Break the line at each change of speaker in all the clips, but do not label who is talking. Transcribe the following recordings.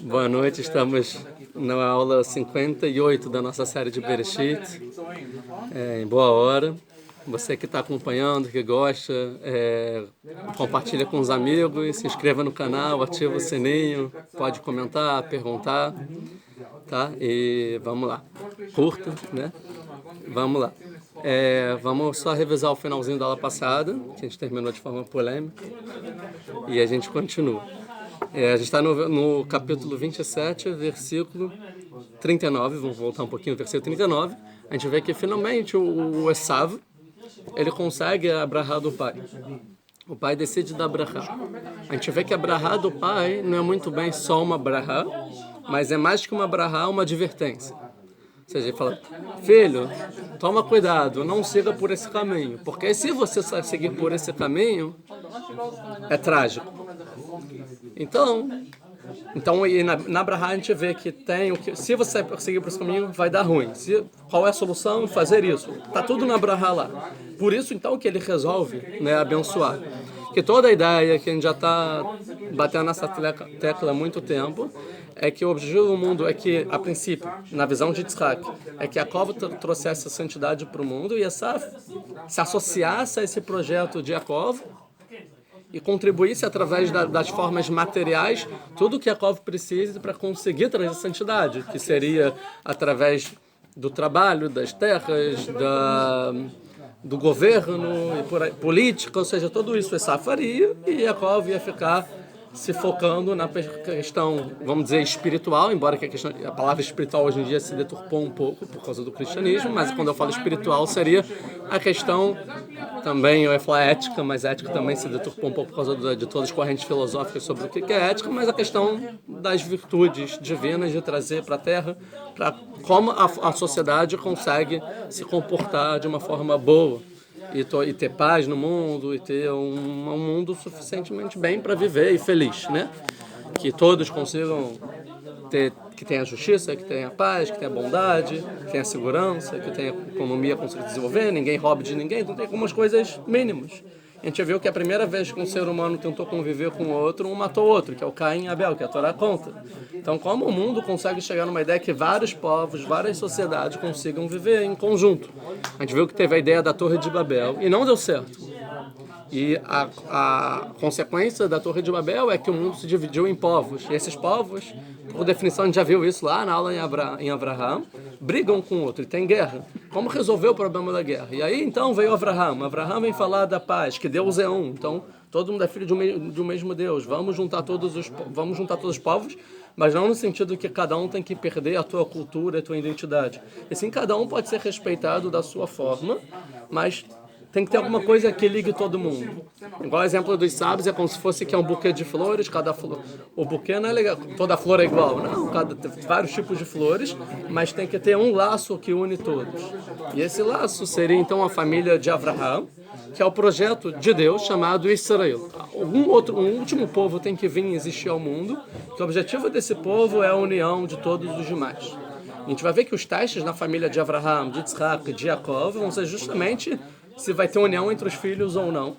Boa noite, estamos na aula 58 da nossa série de Bereshit, em boa hora. Você que está acompanhando, que gosta, compartilha com os amigos, se inscreva no canal, ativa o sininho, pode comentar, perguntar, tá? E vamos lá, curta, né? Vamos lá. Vamos só revisar o finalzinho da aula passada, que a gente terminou de forma polêmica, e a gente continua. A gente está no capítulo 27, versículo 39, vamos voltar um pouquinho no versículo 39, a gente vê que finalmente o Esav, ele consegue a brahá do pai. O pai decide dar brahá. A gente vê que a brahá do pai não é muito bem só uma brahá, mas é mais que uma brahá, uma advertência. Ou seja, ele fala, filho, toma cuidado, não siga por esse caminho, porque se você seguir por esse caminho, é trágico. Então na brahá a gente vê que tem o que, se você seguir por esse caminho, vai dar ruim. Qual é a solução? Fazer isso. Está tudo na brahá lá. Por isso, então, que ele resolve, né, abençoar. Que toda a ideia que a gente já está batendo nessa tecla há muito tempo é que o objetivo do mundo é que, a princípio, na visão de Yitzhak, é que Yaakov trouxesse a santidade para o mundo e essa se associasse a esse projeto de Yaakov e contribuísse através das formas materiais tudo que Yaakov precisa para conseguir trazer santidade, que seria através do trabalho, das terras, do governo, e política, ou seja, tudo isso Esav faria e Yaakov ia ficar se focando na questão, vamos dizer, espiritual, embora que a palavra espiritual hoje em dia se deturpou um pouco por causa do cristianismo, mas quando eu falo espiritual seria a questão também, eu ia falar ética, mas ética também se deturpou um pouco por causa de todas as correntes filosóficas sobre o que é ética, mas a questão das virtudes divinas de trazer para a Terra, para como a sociedade consegue se comportar de uma forma boa. E ter paz no mundo, e ter um mundo suficientemente bem para viver e feliz, né? Que todos consigam ter, que tenha justiça, que tenha paz, que tenha bondade, que tenha segurança, que tenha economia consiga desenvolver, ninguém roube de ninguém, então tem algumas coisas mínimas. A gente viu que a primeira vez que um ser humano tentou conviver com o outro, um matou o outro, que é o Caim e Abel, que a Torá conta. Então, como o mundo consegue chegar numa ideia que vários povos, várias sociedades consigam viver em conjunto? A gente viu que teve a ideia da Torre de Babel e não deu certo. E a consequência da Torre de Babel é que o mundo se dividiu em povos. E esses povos, por definição, a gente já viu isso lá na aula em Abraham, brigam com o outro e tem guerra. Como resolver o problema da guerra? E aí, então, veio Abraham. Abraham vem falar da paz, que Deus é um. Então, todo mundo é filho de um mesmo Deus. Vamos juntar todos os povos, mas não no sentido que cada um tem que perder a tua cultura, a tua identidade. E sim, cada um pode ser respeitado da sua forma, mas tem que ter alguma coisa que ligue todo mundo. Igual o exemplo dos sábios, é como se fosse que é um buquê de flores, cada flor. O buquê não é legal, toda flor é igual. Não, vários tipos de flores, mas tem que ter um laço que une todos. E esse laço seria então a família de Abraham, que é o projeto de Deus chamado Israel. Um último povo tem que vir existir ao mundo, que o objetivo desse povo é a união de todos os demais. A gente vai ver que os testes na família de Abraham, de Yitzhak, de Yaakov vão ser justamente se vai ter união entre os filhos ou não.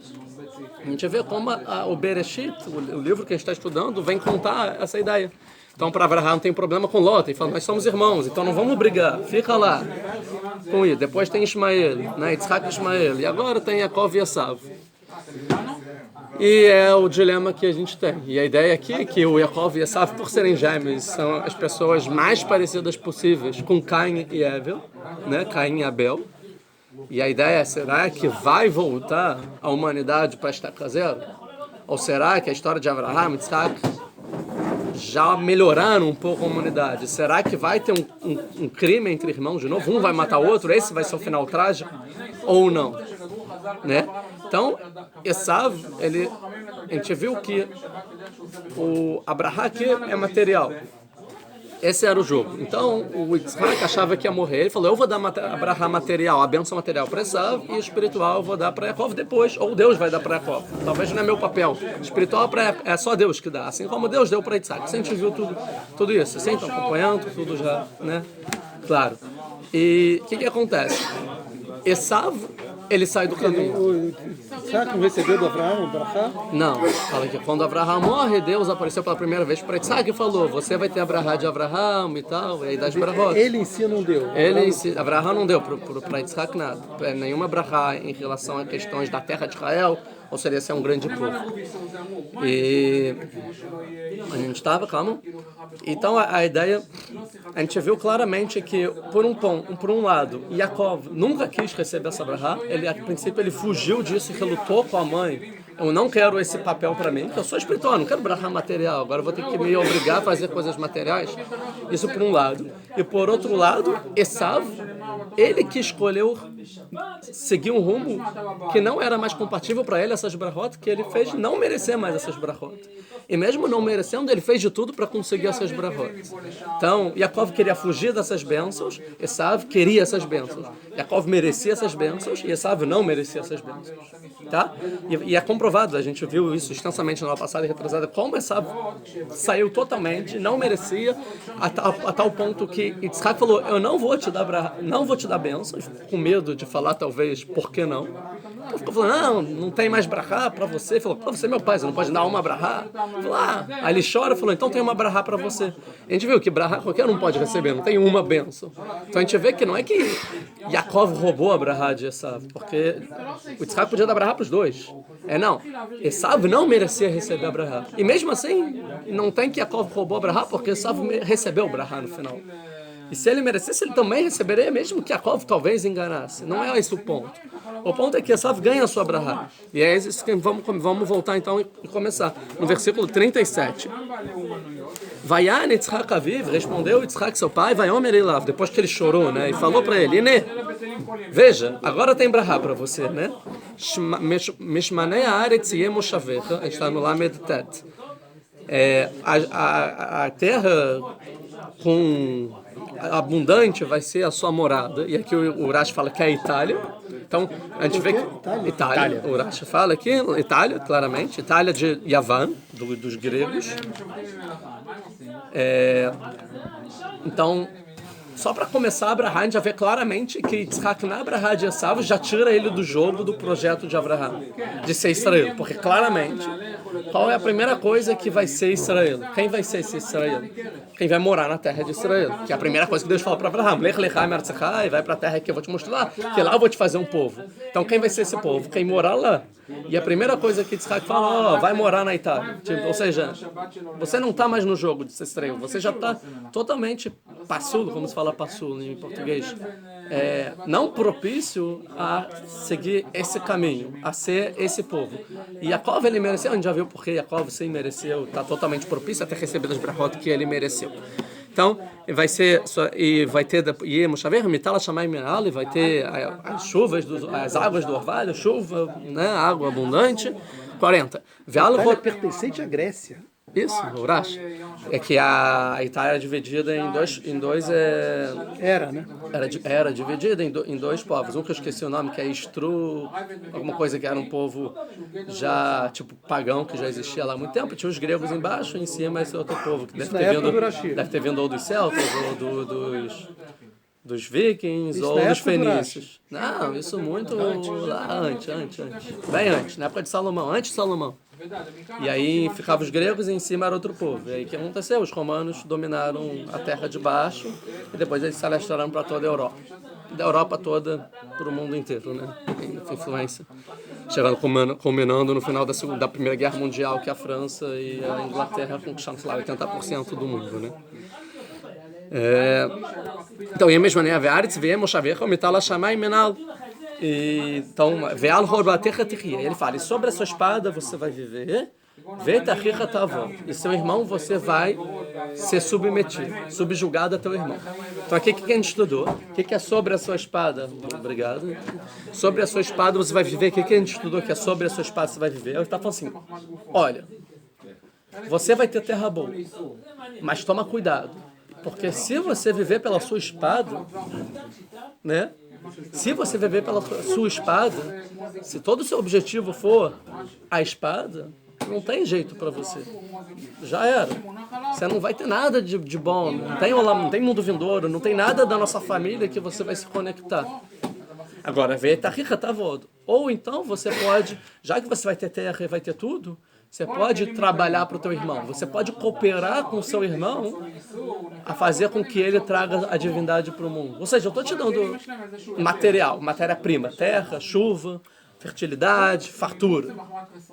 A gente vê como o Bereshit, o livro que a gente está estudando, vem contar essa ideia. Então, para Abraham tem problema com Lot, ele fala, nós somos irmãos, então não vamos brigar, fica lá com isso. Depois tem Ismael, né? Yitzhak e Ismael, e agora tem Yaakov e Esav. E é o dilema que a gente tem. E a ideia aqui é que o Yaakov e Esav, por serem gêmeos, são as pessoas mais parecidas possíveis com Caim e Abel, né? Caim e Abel. E a ideia é, será que vai voltar a humanidade para estaca zero? Ou será que a história de Abraham e Isaac já melhoraram um pouco a humanidade? Será que vai ter um crime entre irmãos de novo? Um vai matar o outro? Esse vai ser o final trágico? Ou não? Né? Então, Esav, a gente viu que o Abraham aqui é material. Esse era o jogo. Então, o Yitzhak achava que ia morrer. Ele falou, eu vou dar a material, a bênção material para Esav, e o espiritual eu vou dar para Yaakov depois. Ou Deus vai dar para Yaakov. Talvez não é meu papel. Espiritual é só Deus que dá. Assim como Deus deu para Yitzhak. Você viu tudo isso. Vocês estão acompanhando tudo já, né? Claro. E o que acontece? Esav, ele sai do caminho.
Isaac não recebeu do Abraão, Brachá?
Não, fala que quando Abraão morre, Deus apareceu pela primeira vez para Isaac e falou, você vai ter a brahá de Abraão e tal, e aí das brahot.
Ele em si não deu.
Abraão não deu para Isaac nada, nenhuma brahá em relação a questões da terra de Israel, ou seria ser um grande povo. E a gente estava, calma. Então a ideia, a gente viu claramente que por um lado, Yaakov nunca quis receber essa brahá, a princípio ele fugiu disso e relutou com a mãe. Eu não quero esse papel para mim, que eu sou espiritual, não quero brahá material, agora eu vou ter que me obrigar a fazer coisas materiais. Isso por um lado. E por outro lado, Esav, ele que escolheu seguir um rumo que não era mais compatível para ele, essas brahot, que ele fez não merecer mais essas brahot. E mesmo não merecendo, ele fez de tudo para conseguir essas brahot. Então, Yaakov queria fugir dessas bênçãos, Esav queria essas bênçãos. Yaakov merecia essas bênçãos e Esav não merecia essas bênçãos. Tá? E é comprovado, a gente viu isso extensamente na passada e retrasada, como Esav saiu totalmente, não merecia, a tal ponto que Yitzhak falou, eu não vou te dar bênçãos, com medo de falar talvez, por que não? Ele ficou falando, não tem mais brahá para você. Ele falou, você é meu pai, você não pode dar uma brahá? Aí ele chora e falou, então tem uma brahá para você. A gente viu que brahá qualquer um pode receber, não tem uma bênção. Então a gente vê que não é que Yaakov roubou a brahá de Esav, porque o Yitzhak podia dar brahá para os dois. Não, Esav não merecia receber a brahá. E mesmo assim, não tem que Yaakov roubou a brahá, porque Esav recebeu a brahá no final. E se ele merecesse, ele também receberia, mesmo que Yaakov talvez enganasse. Não é esse o ponto. O ponto é que Esav ganha a sua brahá. E é isso que vamos voltar então e começar. No versículo 37. Vayan Yitzhak Aviv, respondeu Yitzhak seu pai, Vayomer Elav, depois que ele chorou, né? E falou para ele, Ine, veja, agora tem brahá para você, né? Mishmanei haaretz yeh moshavecha, a gente está no Lamed Tet. A terra com abundante vai ser a sua morada. E aqui o Urash fala que é a Itália. Então, a gente vê que... Itália. O Urash fala aqui, Itália, claramente. Itália de Yavan, dos gregos. Então, só para começar, Abraham, a gente já vê claramente que Yitzhak na Abraham de Esav já tira ele do jogo do projeto de Abraham, de ser Israel. Porque claramente, qual é a primeira coisa que vai ser Israel? Quem vai ser esse Israel? Quem vai morar na terra de Israel. Que é a primeira coisa que Deus fala para Abraham. Lech lechai me'artzechai, vai para a terra que eu vou te mostrar, que lá eu vou te fazer um povo. Então quem vai ser esse povo? Quem morar lá. E a primeira coisa que Yitzhak fala, vai morar na Itália. Ou seja, você não está mais no jogo de ser Israel. Você já está totalmente passulo, como se fala passulo em português. Não propício a seguir esse caminho, a ser esse povo. E Yaakov, ele mereceu, a gente já viu porque Yaakov sim mereceu, está totalmente propício a ter recebido as brachot que ele mereceu. Então, vai ser, e vai ter, e Moshaver, Mitala Shamai Me'al, e vai ter as chuvas, as águas do orvalho, chuva, né, água abundante. 40.
Itália pertencente à Grécia.
Isso, Urash. É que a Itália era dividida em dois
Era, né?
Era dividida em dois povos. Um que eu esqueci o nome, que é Istru, alguma coisa que era um povo já, tipo, pagão, que já existia lá há muito tempo. Tinha os gregos embaixo, e em cima esse outro povo, que deve ter vindo ou dos celtas, ou dos vikings, ou dos fenícios. Não, isso muito lá antes. Bem antes, na época de Salomão, antes de Salomão. E aí ficavam os gregos e em cima era outro povo. E aí o que aconteceu? Os romanos dominaram a terra de baixo e depois eles se alastraram para toda a Europa. Da Europa toda para o mundo inteiro, né? Tem influência. Chegando, culminando no final da Primeira Guerra Mundial, que a França e a Inglaterra conquistaram, sei lá, 80% do mundo, né? Então, e a mesma maneira, Ve'aretz ve'em moshavecha u'mitala shamayim menal. Então, ele fala, e sobre a sua espada você vai viver, e seu irmão você vai ser submetido, subjugado a teu irmão. Então aqui o que a gente estudou? O que é sobre a sua espada? Obrigado. Sobre a sua espada você vai viver. O que a gente estudou que é sobre a sua espada você vai viver? Ele está falando assim, olha, você vai ter terra boa, mas toma cuidado, porque se você viver pela sua espada, né? Se você viver pela sua espada, se todo o seu objetivo for a espada, não tem jeito para você. Já era. Você não vai ter nada de bom. Não tem mundo vindouro, não tem nada da nossa família que você vai se conectar. Agora, ve'etachich tavod. Ou então você pode, já que você vai ter terra e vai ter tudo, você pode trabalhar para o teu irmão. Você pode cooperar com o seu irmão a fazer com que ele traga a divindade para o mundo. Ou seja, eu estou te dando material, matéria-prima, terra, chuva, fertilidade, fartura,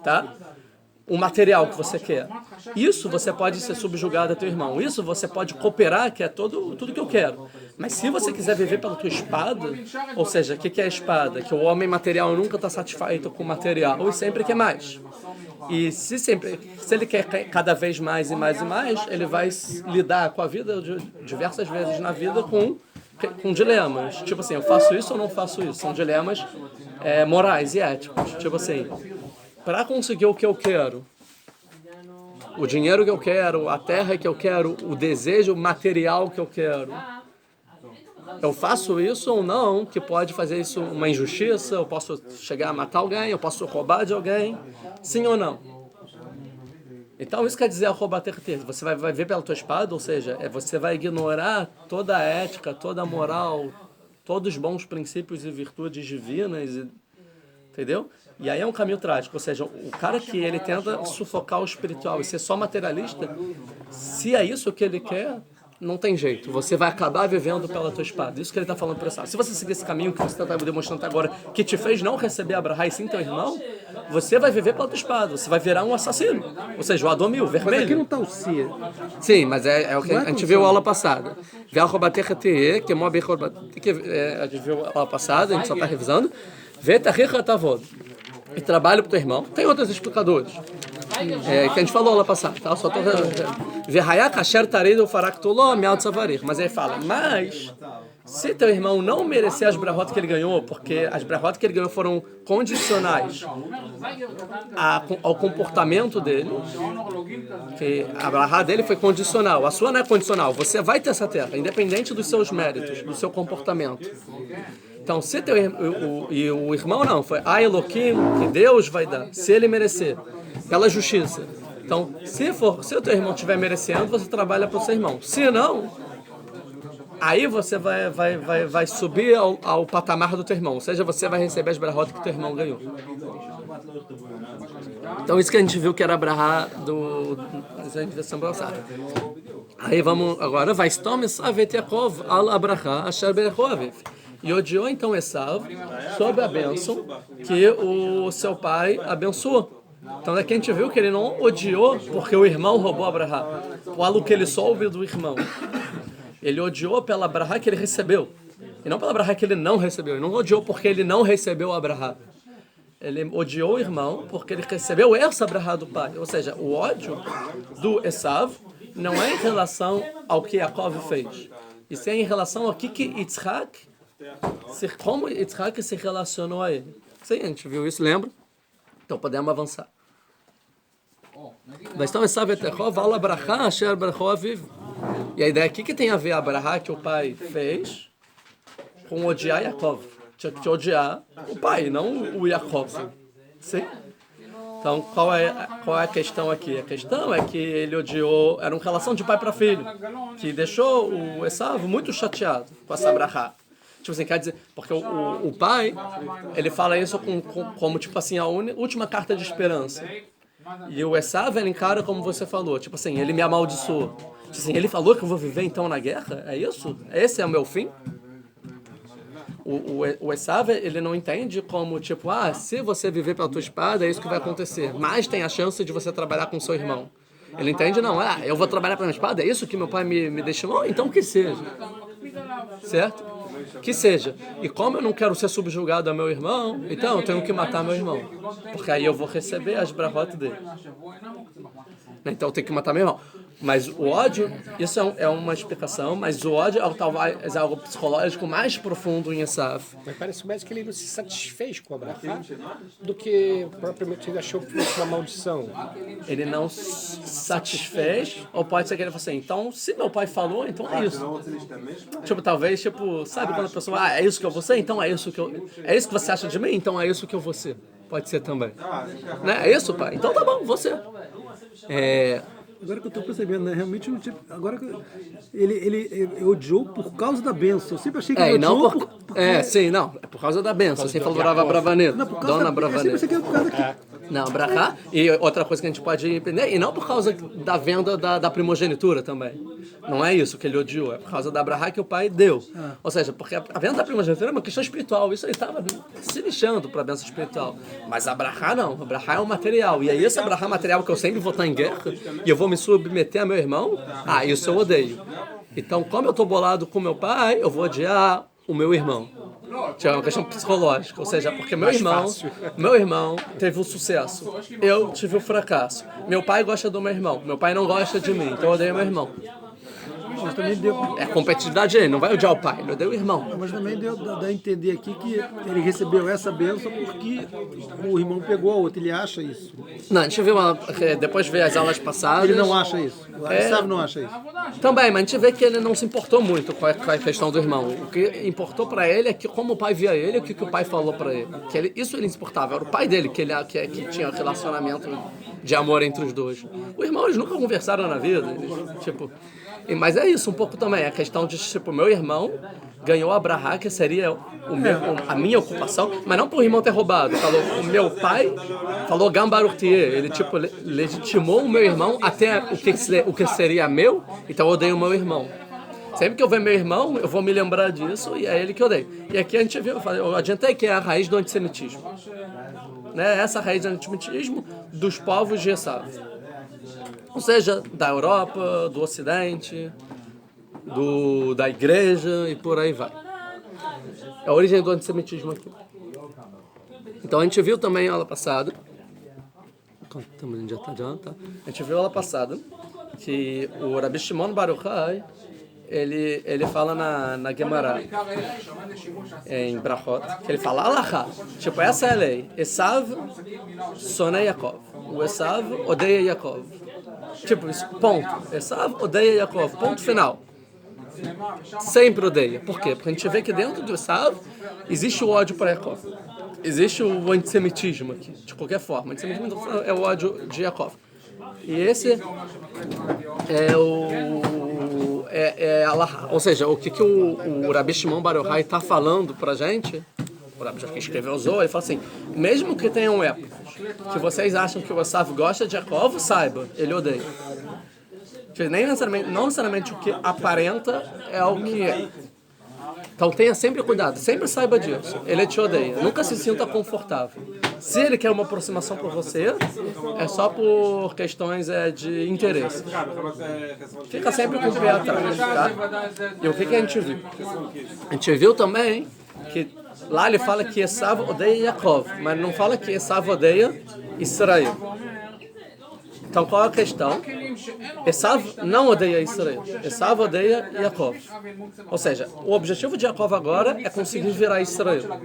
tá? O material que você quer. Isso você pode ser subjugado a teu irmão. Isso você pode cooperar, que é tudo que eu quero. Mas se você quiser viver pela tua espada, ou seja, o que é a espada? Que o homem material nunca está satisfeito com o material e sempre quer mais. E se ele quer cada vez mais e mais e mais, ele vai lidar com a vida diversas vezes na vida com dilemas. Tipo assim, eu faço isso ou não faço isso? São dilemas morais e éticos. Tipo assim, para conseguir o que eu quero, o dinheiro que eu quero, a terra que eu quero, o desejo material que eu quero, eu faço isso ou não, que pode fazer isso uma injustiça, eu posso chegar a matar alguém, eu posso roubar de alguém, sim ou não? Então isso quer dizer roubar terteza. Você vai ver pela tua espada, ou seja, você vai ignorar toda a ética, toda a moral, todos os bons princípios e virtudes divinas, entendeu? E aí é um caminho trágico, ou seja, o cara que ele tenta sufocar o espiritual e ser só materialista, se é isso que ele quer, não tem jeito, você vai acabar vivendo pela tua espada. Isso que ele está falando para você. Se você seguir esse caminho que você está demonstrando agora, que te fez não receber Abraham e sim teu irmão, você vai viver pela tua espada, você vai virar um assassino, ou seja, o Adomil, vermelho.
Mas aqui não está o Cia.
Sim, mas é o que a gente viu a aula passada. Que a gente viu a aula passada, a gente só está revisando. E trabalho para o teu irmão. Tem outros explicadores. Que a gente falou lá passada, tá? Só estou mas aí fala, mas se teu irmão não merecer as brahot que ele ganhou, porque as brahot que ele ganhou foram condicionais ao comportamento dele, que a brahá dele foi condicional, a sua não é condicional, você vai ter essa terra, independente dos seus méritos, do seu comportamento. Então, se o irmão não, foi a Elohim, que Deus vai dar, se ele merecer, pela justiça. Então, se o teu irmão estiver merecendo, você trabalha para o seu irmão. Se não, aí você vai subir ao patamar do teu irmão. Ou seja, você vai receber as brahot que teu irmão ganhou. Então, isso que a gente viu que era a brahá da inversão passada. Aí vamos agora, vai Stom Esav et Yaakov al abraha asher berechu aviv. E odiou então Esav sob a bênção que o seu pai abençoou. Então daqui a gente viu que ele não odiou porque o irmão roubou Abraham, o que ele soube do irmão. Ele odiou pela Abraham que ele recebeu, e não pela Abraham que ele não recebeu. Ele não odiou porque ele não recebeu Abraham. Ele odiou o irmão porque ele recebeu essa Abraham do pai. Ou seja, o ódio do Esav não é em relação ao que Yaakov fez, e sim em relação ao que Yitzhak, como Yitzhak se relacionou a ele. Sim, a gente viu isso, lembra? Então podemos avançar. E a ideia aqui que tem a ver a Abrahá que o pai fez com odiar Yaakov. Tinha que odiar o pai, não o Yaakov. Sim? Então, qual é a questão aqui? A questão é que ele odiou, era uma relação de pai para filho, que deixou o Esav muito chateado com essa Abrahá. Tipo assim, quer dizer, porque o pai, ele fala isso como tipo assim, a última carta de esperança. E o Esav, ele encara como você falou, tipo assim, ele me amaldiçoou. Tipo assim, ele falou que eu vou viver então na guerra? É isso? Esse é o meu fim? O Esav, ele não entende como, tipo, se você viver pela tua espada, é isso que vai acontecer. Mas tem a chance de você trabalhar com seu irmão. Ele entende, não, eu vou trabalhar pela minha espada, é isso que meu pai me destinou? Então que seja. Certo? Que seja. E como eu não quero ser subjugado a meu irmão, então eu tenho que matar meu irmão. Porque aí eu vou receber as brahot dele. Então eu tenho que matar meu irmão. Mas o ódio, isso é uma explicação, mas o ódio talvez é algo psicológico mais profundo em Esav.
Mas parece mais que ele não se satisfez com Abraham do que propriamente ele achou que fosse uma maldição.
Ele não se satisfez, ou pode ser que ele falou assim, então se meu pai falou, então é isso. Tipo, talvez, sabe quando a pessoa, é isso que eu vou ser, então é isso que você acha de mim, então é isso que eu vou ser. Pode ser também. Né? É isso, pai? Então tá bom, você.
Agora que eu estou percebendo, né? Realmente, agora que ele odiou por causa da bênção. Eu sempre achei que
É,
ele
e não
odiou
por... É, sim, não. É por causa da benção. Você falou Bravaneta.
Não, por causa
Dona
da... Eu sempre
Bravaneta.
achei que era por causa que...
Não, Brahá. E outra coisa que a gente pode entender, e não por causa da venda da primogenitura também. Não é isso que ele odiou, é por causa da Brahá que o pai deu. Ou seja, porque a venda da primogenitura é uma questão espiritual. Isso ele estava se lixando para a benção espiritual. Mas a Brahá não. A Brahá é um material. E aí esse Brahá material que eu sempre vou estar em guerra e eu vou me submeter a meu irmão, isso eu odeio. Então, como eu estou bolado com meu pai, eu vou odiar o meu irmão. É uma questão psicológica, ou seja, porque meu irmão teve o sucesso, eu tive o fracasso. Meu pai gosta do meu irmão, meu pai não gosta de mim, então eu odeio meu irmão.
Mas também deu...
É competitividade dele, não vai odiar o pai, ele odeia o irmão.
Mas também deu a entender aqui que ele recebeu essa bênção porque o irmão pegou a outra. Ele acha isso.
Não, a gente viu depois de ver as aulas passadas.
Ele não acha isso. Ele sabe não acha isso.
Também, mas a gente vê que ele não se importou muito com a questão do irmão. O que importou pra ele é que como o pai via ele, o que o pai falou pra ele. Isso ele se importava, era o pai dele que tinha relacionamento de amor entre os dois. O irmão, eles nunca conversaram na vida, mas é isso um pouco também, a questão de, meu irmão ganhou a Brahá, que seria a minha ocupação, mas não por o irmão ter roubado. Falou, o meu pai falou Gambarutier, ele legitimou o meu irmão até o que seria meu, então eu odeio o meu irmão. Sempre que eu ver meu irmão, eu vou me lembrar disso e é ele que eu odeio. E aqui a gente viu, eu adiantei que é a raiz do antissemitismo. Né? Essa raiz do antissemitismo dos povos de Esav. Ou seja, da Europa, do Ocidente, da igreja e por aí vai. É a origem do antissemitismo aqui. Então a gente viu também a aula passada. A gente viu a aula passada que o Rabi Shimon Bar Yochai, ele fala na Gemara, em Brachot, que ele fala Alachá, essa é a lei. Esav sonei Yaakov. O Esav odeia Yaakov. Isso, ponto. Esav odeia Yaakov, ponto final. Sempre odeia. Por quê? Porque a gente vê que dentro do Esav existe o ódio para Yaakov. Existe o antissemitismo aqui, de qualquer forma. O antissemitismo é o ódio de Yaakov. E esse é Allah. Ou seja, o que o Rabi Shimon Bar Yochai está falando pra gente, o Rabi que escreveu o Zohar, ele fala assim, mesmo que tenham épocas que vocês acham que o Esav gosta de Yaakov, saiba, ele odeia. Não necessariamente o que aparenta é o que é. Então tenha sempre cuidado, sempre saiba disso. Ele te odeia, nunca se sinta confortável. Se ele quer uma aproximação por você, é só por questões de interesse. Fica sempre com o pé atrás, tá? E o que a gente viu? A gente viu também que lá ele fala que Esav odeia Yaakov, mas não fala que Esav odeia Israel. Então qual é a questão? Esav não odeia Israel. Esav odeia Yaakov. Ou seja, o objetivo de Yaakov agora é conseguir virar Israel.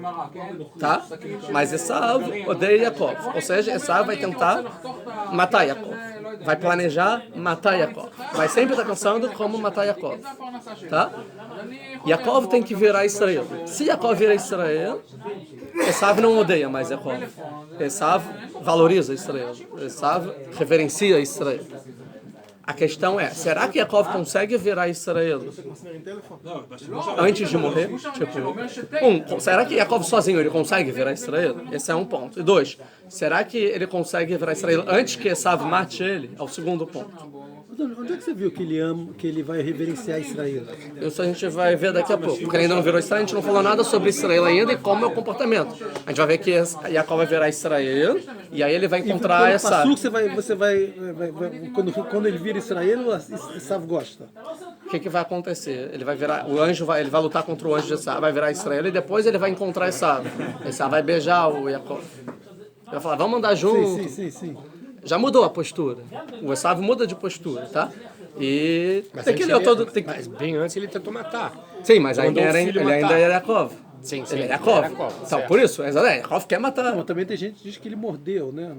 Tá? Mas Esav odeia Yaakov. Ou seja, Esav vai tentar matar Yaakov. Vai planejar matar Yaakov. Vai sempre estar pensando como matar Yaakov. Tá? Yaakov tem que virar Israel. Se Yaakov virar Israel, Esav não odeia mais Yaakov. Esav valoriza Israel. Esav reverencia Israel. A questão é, será que Yaakov consegue virar Israel antes de morrer? Será que Yaakov sozinho ele consegue virar Israel? Esse é um ponto. E dois, será que ele consegue virar Israel antes que Esav mate ele? É o segundo ponto.
Onde é que você viu que ele ama, que ele vai reverenciar Israel?
Isso a gente vai ver daqui a pouco. Porque ele ainda não virou Israel, a gente não falou nada sobre Israel ainda e como é o comportamento. A gente vai ver que Yaakov vai virar Israel e aí ele vai encontrar essa... Quando ele vira Israel, Esav gosta. O que vai acontecer? Ele vai virar, ele vai lutar contra o anjo de Esav, vai virar Israel e depois ele vai encontrar Esav. Esav vai beijar o Yaakov. Ele vai falar, vamos andar junto.
Sim.
Já mudou a postura. O Esav muda de postura, tá? E
mas bem antes ele tentou matar.
Sim, mas ele ainda era Yaakov.
Sim,
ele é Yaakov. Então, por isso, Yaakov quer matar.
Não, também tem gente que diz que ele mordeu, né?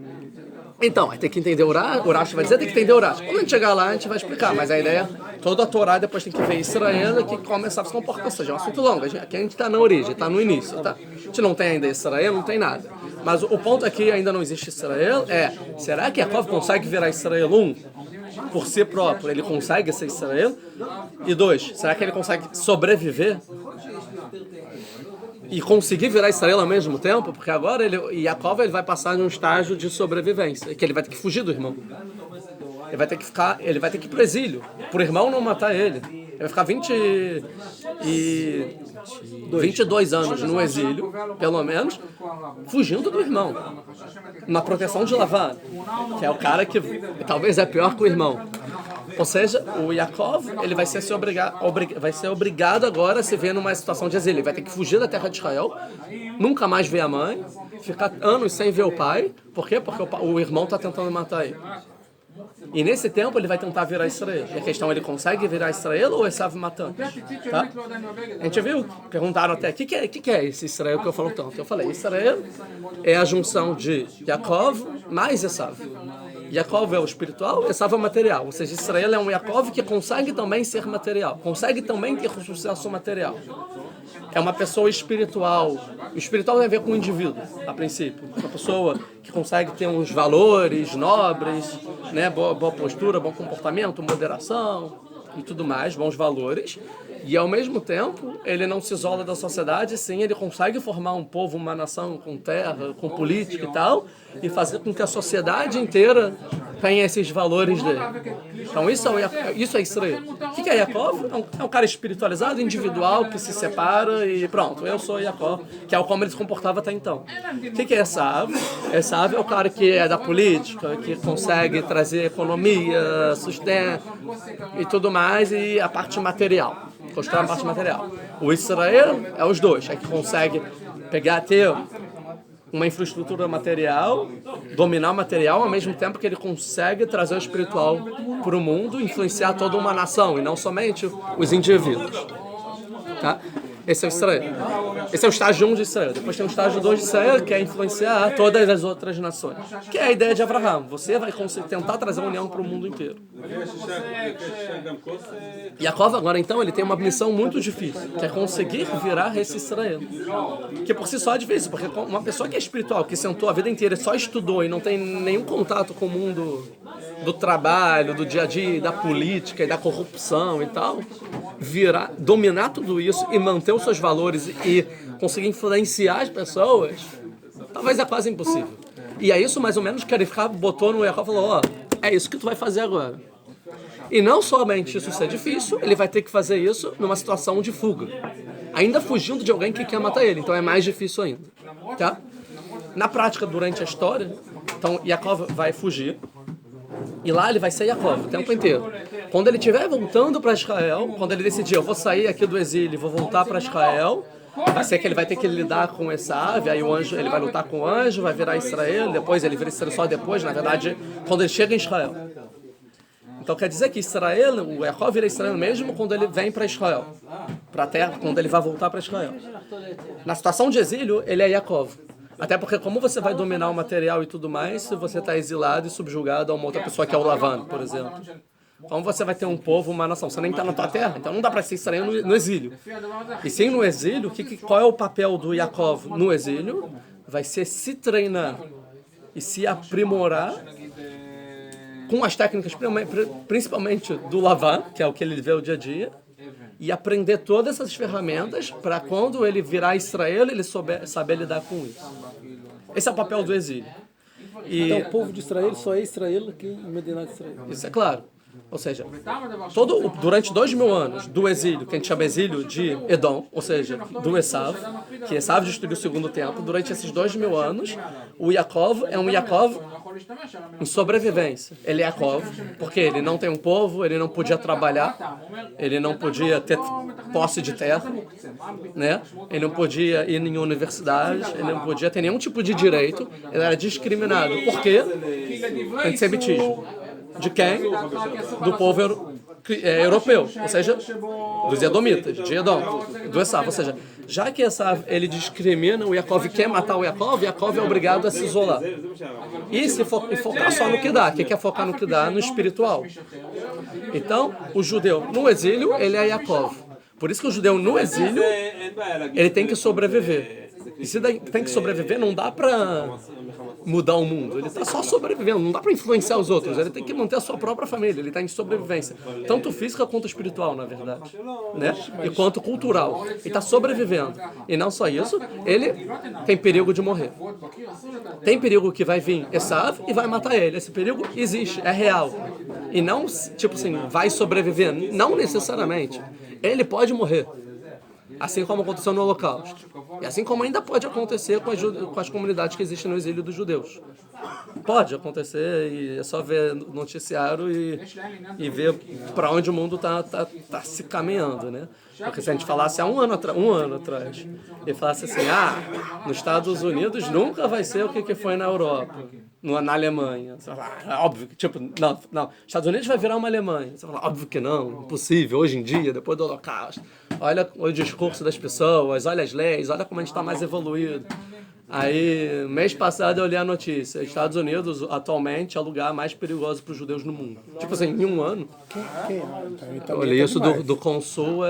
Então, tem que entender o Urash, vai dizer tem que entender o Urash. Quando a gente chegar lá, a gente vai explicar, mas a ideia, toda a Torá depois tem que ver Israel, que começa a se comportar, ou seja, é um assunto longo. Aqui a gente está na origem, está no início, tá? A gente não tem ainda Israel, não tem nada. Mas o ponto aqui ainda não existe Israel será que Yaakov consegue virar Israel 1? por si próprio, ele consegue ser Israel? E 2, será que ele consegue sobreviver e conseguir virar Israel ao mesmo tempo? Porque agora Yaakov ele vai passar num estágio de sobrevivência, que ele vai ter que fugir do irmão. Ele vai ter que ir pro exílio, pro irmão não matar ele. Ele vai ficar 22 anos no exílio, pelo menos, fugindo do irmão. Na proteção de Lavan, que é o cara que talvez é pior que o irmão. Ou seja, o Yaakov ele vai ser obrigado agora a se ver numa situação de exílio. Ele vai ter que fugir da terra de Israel, nunca mais ver a mãe, ficar anos sem ver o pai. Por quê? Porque o irmão está tentando matar ele. E nesse tempo ele vai tentar virar Israel. E a questão, ele consegue virar Israel ou Esav matando? Tá? A gente viu, perguntaram até, o que é esse Israel que eu falo tanto? Eu falei, Israel é a junção de Yaakov mais Esav. Yaakov é o espiritual, Esav é o material. Ou seja, Israel é um Yaakov que consegue também ser material. Consegue também ter sucesso material. É uma pessoa espiritual. O espiritual tem a ver com o indivíduo, a princípio. Uma pessoa que consegue ter uns valores nobres, né? Boa postura, bom comportamento, moderação e tudo mais, bons valores. E ao mesmo tempo, ele não se isola da sociedade, sim, ele consegue formar um povo, uma nação com terra, com política e tal, e fazer com que a sociedade inteira tenha esses valores dele. Então isso é Israel. O que é Yaakov? É um cara espiritualizado, individual, que se separa e pronto, eu sou Yaakov, que é como ele se comportava até então. O que é Esav? Esav é o cara que é da política, que consegue trazer economia, sustento e tudo mais, e a parte material. Constrói a parte material. O Israel é os dois, é que consegue ter uma infraestrutura material, dominar o material, ao mesmo tempo que ele consegue trazer o espiritual para o mundo, influenciar toda uma nação, e não somente os indivíduos. Tá? Esse é o Israel. Esse é o estágio 1 de Israel. Depois tem o estágio 2 de Israel, que é influenciar todas as outras nações. Que é a ideia de Abraham. Você vai tentar trazer a união para o mundo inteiro. Yaakov agora, então, ele tem uma missão muito difícil, que é conseguir virar esse Israel. Que por si só é difícil, porque uma pessoa que é espiritual, que sentou a vida inteira, só estudou e não tem nenhum contato com o mundo do trabalho, do dia a dia, da política e da corrupção e tal, dominar tudo isso e manter os seus valores e conseguir influenciar as pessoas, talvez é quase impossível. E é isso mais ou menos que ele botou no Yaakov e falou, é isso que tu vai fazer agora. E não somente isso ser difícil, ele vai ter que fazer isso numa situação de fuga. Ainda fugindo de alguém que quer matar ele, então é mais difícil ainda. Tá? Na prática, durante a história, então Yaakov vai fugir, e lá ele vai ser Yaakov o tempo inteiro. Quando ele estiver voltando para Israel, quando ele decidir, eu vou sair aqui do exílio e vou voltar para Israel, vai ser que ele vai ter que lidar com Esav, aí o anjo, ele vai lutar com o anjo, vai virar Israel, depois ele vira Israel só depois, na verdade, quando ele chega em Israel. Então quer dizer que Israel, o Yaakov vira Israel mesmo quando ele vem para Israel, para a terra, quando ele vai voltar para Israel. Na situação de exílio, ele é Yaakov. Até porque como você vai dominar o material e tudo mais se você está exilado e subjugado a uma outra pessoa que é o Lavan, por exemplo? Como você vai ter um povo, uma nação? Você nem está na tua terra, então não dá para ser Israel no exílio. E sim, no exílio, qual é o papel do Yaakov no exílio? Vai ser se treinar e se aprimorar com as técnicas, principalmente do Lavan, que é o que ele vê o dia a dia, e aprender todas essas ferramentas para quando ele virar Israel, ele saber lidar com isso. Esse é o papel do exílio.
Então o povo de Israel só é Israel aqui em Medina de Israel.
Isso é claro. Ou seja, durante 2000 anos do exílio, que a gente chama exílio de Edom, ou seja, do Esav, que Esav destruiu o segundo templo, durante esses 2000 anos, o Yaakov é um Yaakov em sobrevivência. Ele é Yaakov, porque ele não tem um povo, ele não podia trabalhar, ele não podia ter posse de terra, né? Ele não podia ir em universidade, ele não podia ter nenhum tipo de direito, ele era discriminado. Por quê? Antissemitismo. De quem? Do povo europeu, ou seja, dos Edomitas, de Edom, do Esav. Ou seja, já que Esav ele discrimina o Yaakov, quer matar o Yaakov é obrigado a se isolar. E focar só no que dá. O que é focar no que dá? No espiritual. Então, o judeu no exílio, ele é Yaakov. Por isso que o judeu no exílio, ele tem que sobreviver. E se tem que sobreviver, não dá para mudar o mundo. Ele está só sobrevivendo, não dá para influenciar os outros. Ele tem que manter a sua própria família, ele está em sobrevivência. Tanto física quanto espiritual, na verdade. Né? E quanto cultural. Ele está sobrevivendo. E não só isso, ele tem perigo de morrer. Tem perigo que vai vir Esav e vai matar ele. Esse perigo existe, é real. E não, tipo assim, vai sobreviver. Não necessariamente. Ele pode morrer. Assim como aconteceu no Holocausto. E assim como ainda pode acontecer com as comunidades que existem no exílio dos judeus. Pode acontecer, e é só ver no noticiário e ver para onde o mundo está se caminhando, né? Porque se a gente falasse há um ano atrás, e falasse assim, nos Estados Unidos nunca vai ser o que foi na Europa, na Alemanha. Você fala, óbvio que, tipo, não, Estados Unidos vai virar uma Alemanha. Você fala, óbvio que não, impossível, hoje em dia, depois do Holocausto. Olha o discurso das pessoas, olha as leis, olha como a gente está mais evoluído. Aí, mês passado eu li a notícia, Estados Unidos atualmente é o lugar mais perigoso para os judeus no mundo. Tipo assim, em um ano. Eu li isso do cônsul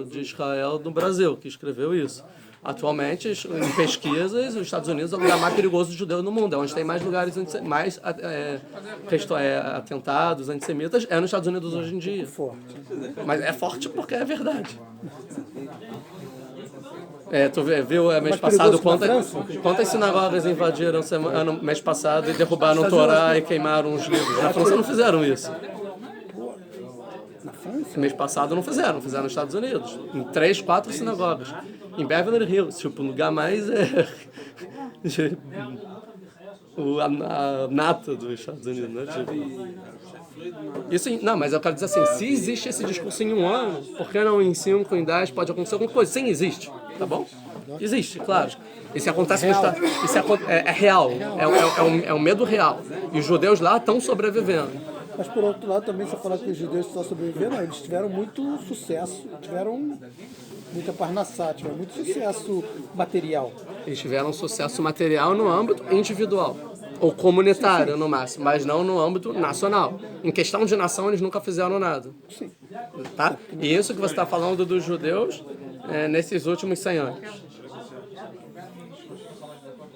de Israel do Brasil, que escreveu isso. Atualmente, em pesquisas, os Estados Unidos é o lugar mais perigoso dos judeus no mundo, é onde tem mais lugares, mais atentados antissemitas, é nos Estados Unidos hoje em dia. Mas é forte porque é verdade. Tu viu mês passado quantas sinagogas invadiram mês passado e derrubaram o Torá e queimaram os livros? Na França não fizeram isso. Mês passado não fizeram nos Estados Unidos. Em 3, 4 sinagogas. Em Beverly Hills, tipo, o lugar mais a nata dos Estados Unidos, né? Tipo, isso, não, mas eu quero dizer assim, se existe esse discurso em um ano, por que não em 5, em 10 pode acontecer alguma coisa? Sim, existe, tá bom? Existe, claro. Isso acontece no Estado. Isso é real, é um medo real. E os judeus lá estão sobrevivendo.
Mas por outro lado também, você fala que os judeus estão sobrevivendo, eles tiveram muito sucesso, tiveram muita parnassá, tiveram muito sucesso material.
Eles tiveram sucesso material no âmbito individual, ou comunitário no máximo, mas não no âmbito nacional. Em questão de nação, eles nunca fizeram nada.
Sim.
Tá? E isso que você está falando dos judeus nesses últimos 100 anos.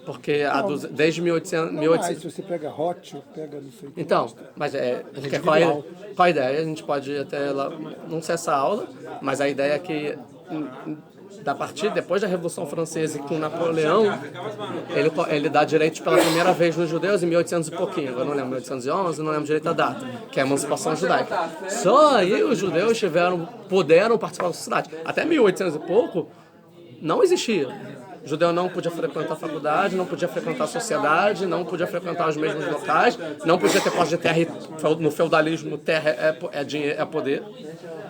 Porque desde 1800...
se você pega Rothschild, pega não sei o que.
Então, mas qual a ideia? A gente pode até não ser essa aula, mas a ideia é que depois da Revolução Francesa e com Napoleão, ele dá direitos pela primeira vez nos judeus em 1800 e pouquinho. Eu não lembro, 1811, não lembro direito a data, que é a emancipação judaica. Só aí os judeus puderam participar da sociedade. Até 1800 e pouco, não existia. O judeu não podia frequentar a faculdade, não podia frequentar a sociedade, não podia frequentar os mesmos locais, não podia ter posse de terra. No feudalismo, terra é poder.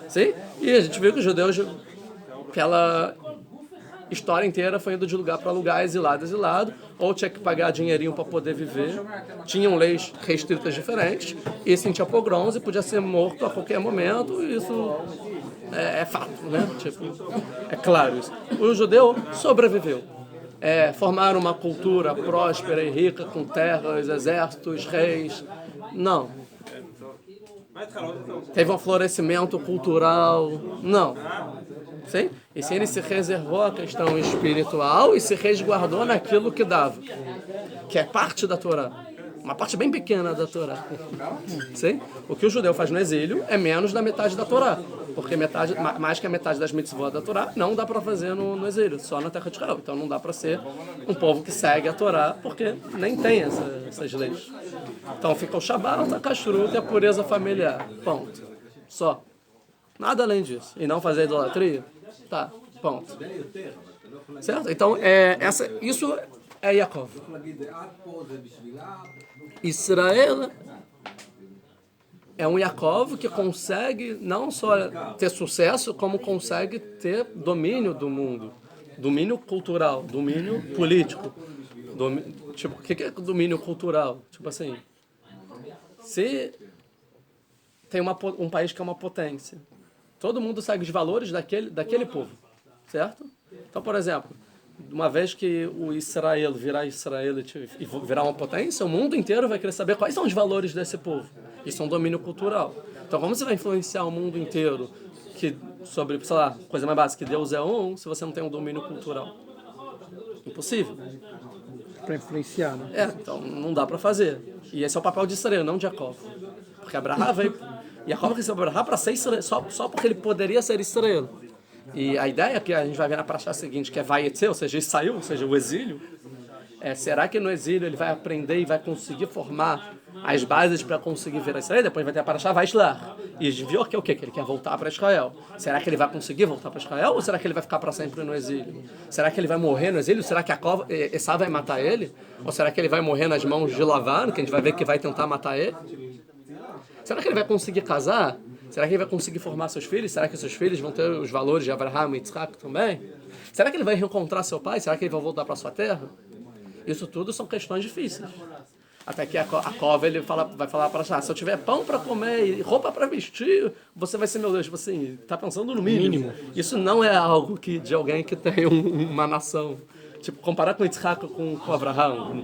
Sim? E a gente viu que os judeus, aquela história inteira foi indo de lugar para lugar, exilado, ou tinha que pagar dinheirinho para poder viver. Tinham leis restritas diferentes, e sentia pogroms e podia ser morto a qualquer momento. E isso é fato, né? Tipo, é claro isso. O judeu sobreviveu. Formaram uma cultura próspera e rica, com terras, exércitos, reis. Não. Teve um florescimento cultural. Não. Sim? E sim, ele se reservou a questão espiritual e se resguardou naquilo que dava, que é parte da Torá. Uma parte bem pequena da Torá. Sim? O que o judeu faz no exílio é menos da metade da Torá. Porque mais que a metade das mitzvot da Torá não dá para fazer no exílio, só na terra de Israel. Então não dá para ser um povo que segue a Torá, porque nem tem essas leis. Então fica o Shabbat, a kashrut e a pureza familiar. Ponto. Só. Nada além disso. E não fazer idolatria? Tá. Ponto. Certo? Então, isso é Yaakov. Israel é um Yaakov que consegue não só ter sucesso, como consegue ter domínio do mundo. Domínio cultural, domínio político. Tipo, o que é domínio cultural? Tipo assim, se tem um país que é uma potência, todo mundo segue os valores daquele povo, certo? Então, por exemplo, uma vez que o Israel virar Israel e virar uma potência, o mundo inteiro vai querer saber quais são os valores desse povo. Isso é um domínio cultural. Então, como você vai influenciar o mundo inteiro sobre, sei lá, coisa mais básica, que Deus é um, se você não tem um domínio cultural? Impossível.
Para influenciar, né?
Então não dá para fazer. E esse é o papel de Israel, não de Jacob. Porque Abraão veio... Jacob recebeu Abraão para ser Israel, só porque ele poderia ser Israel. E a ideia que a gente vai ver na paraxá seguinte, que é Vayetze, ou seja, ele saiu, ou seja, o exílio, será que no exílio ele vai aprender e vai conseguir formar as bases para conseguir vir a Israel? Depois vai ter a paraxá Vaishlar. E viu que é o quê? Que ele quer voltar para Israel. Será que ele vai conseguir voltar para Israel ou será que ele vai ficar para sempre no exílio? Será que ele vai morrer no exílio? Será que Esaú vai matar ele? Ou será que ele vai morrer nas mãos de Lavan, que a gente vai ver que vai tentar matar ele? Será que ele vai conseguir casar? Será que ele vai conseguir formar seus filhos? Será que seus filhos vão ter os valores de Abraham e Yitzhak também? Será que ele vai reencontrar seu pai? Será que ele vai voltar para sua terra? Isso tudo são questões difíceis. Até que a cova ele vai falar para se eu tiver pão para comer e roupa para vestir, você vai ser meu Deus. Tipo assim, está pensando no mínimo. Isso não é algo de alguém que tem uma nação. Tipo, comparar com Yitzhak com Abraham.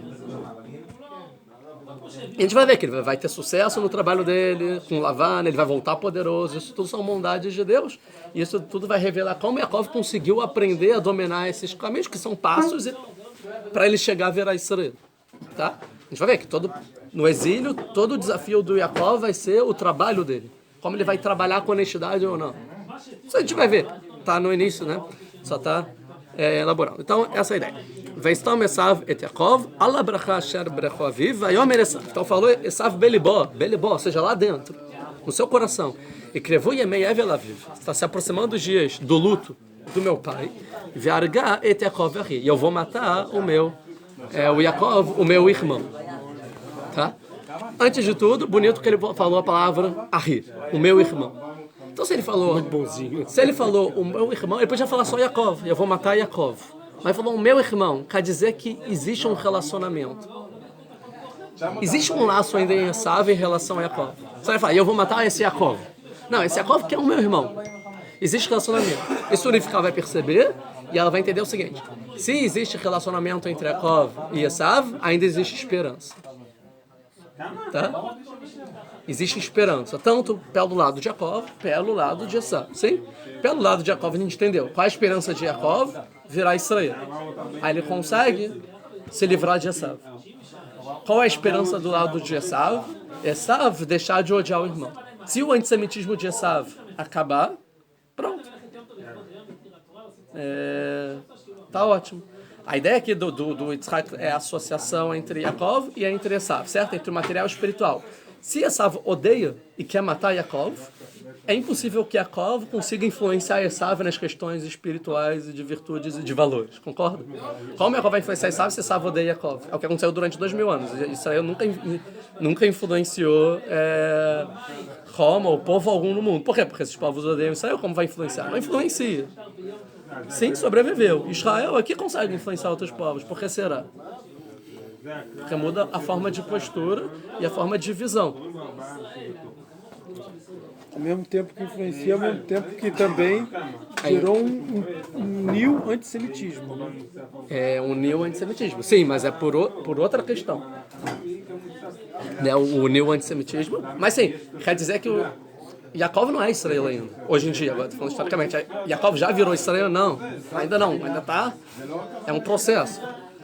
E a gente vai ver que ele vai ter sucesso no trabalho dele, com Lavan, ele vai voltar poderoso. Isso tudo são bondades de Deus. E isso tudo vai revelar como Yaakov conseguiu aprender a dominar esses caminhos, que são passos para ele chegar a virar Israel. Tá? A gente vai ver que no exílio, todo o desafio do Yaakov vai ser o trabalho dele. Como ele vai trabalhar com honestidade ou não. Isso a gente vai ver. Tá no início, né? Só está elaborando. Então, essa é a ideia. Veistam Esav et Yaakov, ala bracha asher brachou aviv, vayomer Esav. Então falou Esav belibó, ou seja, lá dentro, no seu coração. E crevu yemei evel aviv. Está se aproximando dos dias do luto do meu pai. Ve'arga et Yaakov ahi. E eu vou matar o Yaakov, o meu irmão. Tá? Antes de tudo, bonito que ele falou a palavra ahi, o meu irmão. Então se ele falou, o meu irmão, ele podia falar só Yaakov, eu vou matar Yaakov. Mas falou, o meu irmão, quer dizer que existe um relacionamento. Existe um laço ainda em Esav em relação a Yaakov. Você vai falar, eu vou matar esse Yaakov. Não, esse Yaakov que é o meu irmão. Existe relacionamento. Esse Unificar vai perceber e ela vai entender o seguinte. Se existe relacionamento entre Yaakov e Esav, ainda existe esperança. Tá? Existe esperança, tanto pelo lado de Yaakov, pelo lado de Esav. Sim? Pelo lado de Yaakov a gente entendeu. Qual a esperança de Yaakov? Virar Israel. Aí ele consegue se livrar de Esav. Qual é a esperança do lado de Esav? Esav deixar de odiar o irmão. Se o antissemitismo de Esav acabar, pronto. Tá ótimo. A ideia aqui do Yitzhak é a associação entre Yaakov e entre Esav, certo? Entre o material e o espiritual. Se Esav odeia e quer matar Yaakov, é impossível que Yaakov consiga influenciar Esav nas questões espirituais e de virtudes e de valores, concorda? Como Yaakov vai influenciar Esav se Esav odeia Yaakov? É o que aconteceu durante 2000 anos. Israel nunca influenciou Roma ou povo algum no mundo. Por quê? Porque esses povos odeiam Israel, como vai influenciar? Não influencia. Sim, sobreviveu. Israel aqui consegue influenciar outros povos. Por que será? Porque muda a forma de postura e a forma de visão.
Ao mesmo tempo que influencia, ao mesmo tempo que também gerou um new antissemitismo. Né?
É um new antissemitismo. Sim, mas é por outra questão. O new antissemitismo. Mas sim, quer dizer que o Yaakov não é Israel ainda. Hoje em dia, agora falando historicamente. Yaakov já virou Israel? Não. Ainda não. Ainda tá. É um processo.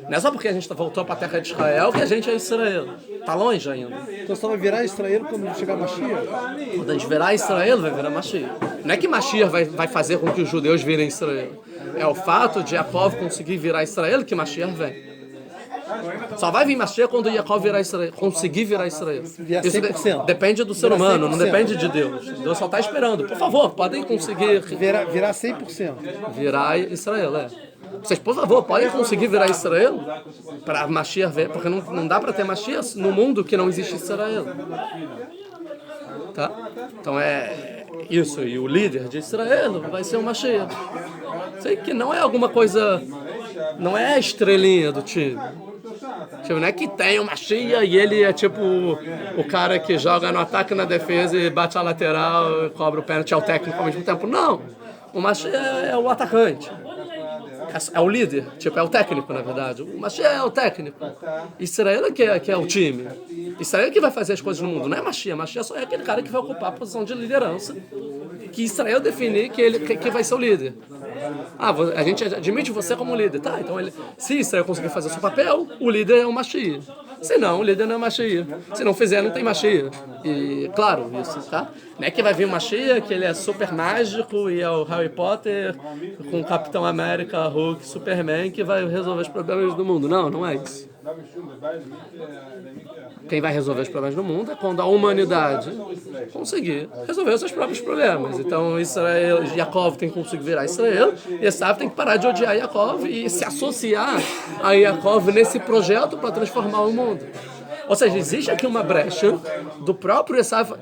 Não é só porque a gente voltou para a terra de Israel que a gente é Israel. Está longe ainda.
Então só vai virar Israel quando chegar Mashiach?
Quando a gente virar Israel, vai virar Mashiach. Não é que Mashiach vai fazer com que os judeus virem Israel. É o fato de Yaakov conseguir virar Israel que Mashiach vem. Só vai vir Mashiach quando Yaakov virar Israel, conseguir virar Israel. Isso depende do ser humano, não depende de Deus. Deus só está esperando. Por favor, podem conseguir...
Virar 100%.
Virar Israel, Vocês, por favor, podem conseguir virar Israel para Mashiach ver, porque não dá para ter Mashiach no mundo que não existe Israel. Tá? Então é isso, e o líder de Israel vai ser o Mashiach. Sei que não é alguma coisa, não é a estrelinha do time. Tipo, não é que tem o Mashiach e ele é tipo o cara que joga no ataque e na defesa e bate a lateral, cobra o pênalti ao técnico ao mesmo tempo. Não, o Mashiach é o atacante. É o líder, tipo, é o técnico, na verdade. O Mashiach é o técnico. Israel que é o time. Israel que vai fazer as coisas no mundo, não é Mashiach. Mashiach só é aquele cara que vai ocupar a posição de liderança. Que Israel definir que vai ser o líder. A gente admite você como líder. Tá, então se Israel conseguir fazer o seu papel, o líder é o Mashiach. Se não, o líder não é Mashiach. Se não fizer, não tem Mashiach. E, claro, isso, tá? Não é que vai vir o Mashiach, que ele é super mágico e é o Harry Potter com o Capitão América, Hulk, Superman, que vai resolver os problemas do mundo. Não, não é isso. Quem vai resolver os problemas do mundo é quando a humanidade conseguir resolver os seus próprios problemas. Então, Israel, Yaakov tem que conseguir virar Israel, e Esav tem que parar de odiar Yaakov e se associar a Yaakov nesse projeto para transformar o mundo. Ou seja, existe aqui uma brecha do próprio Esav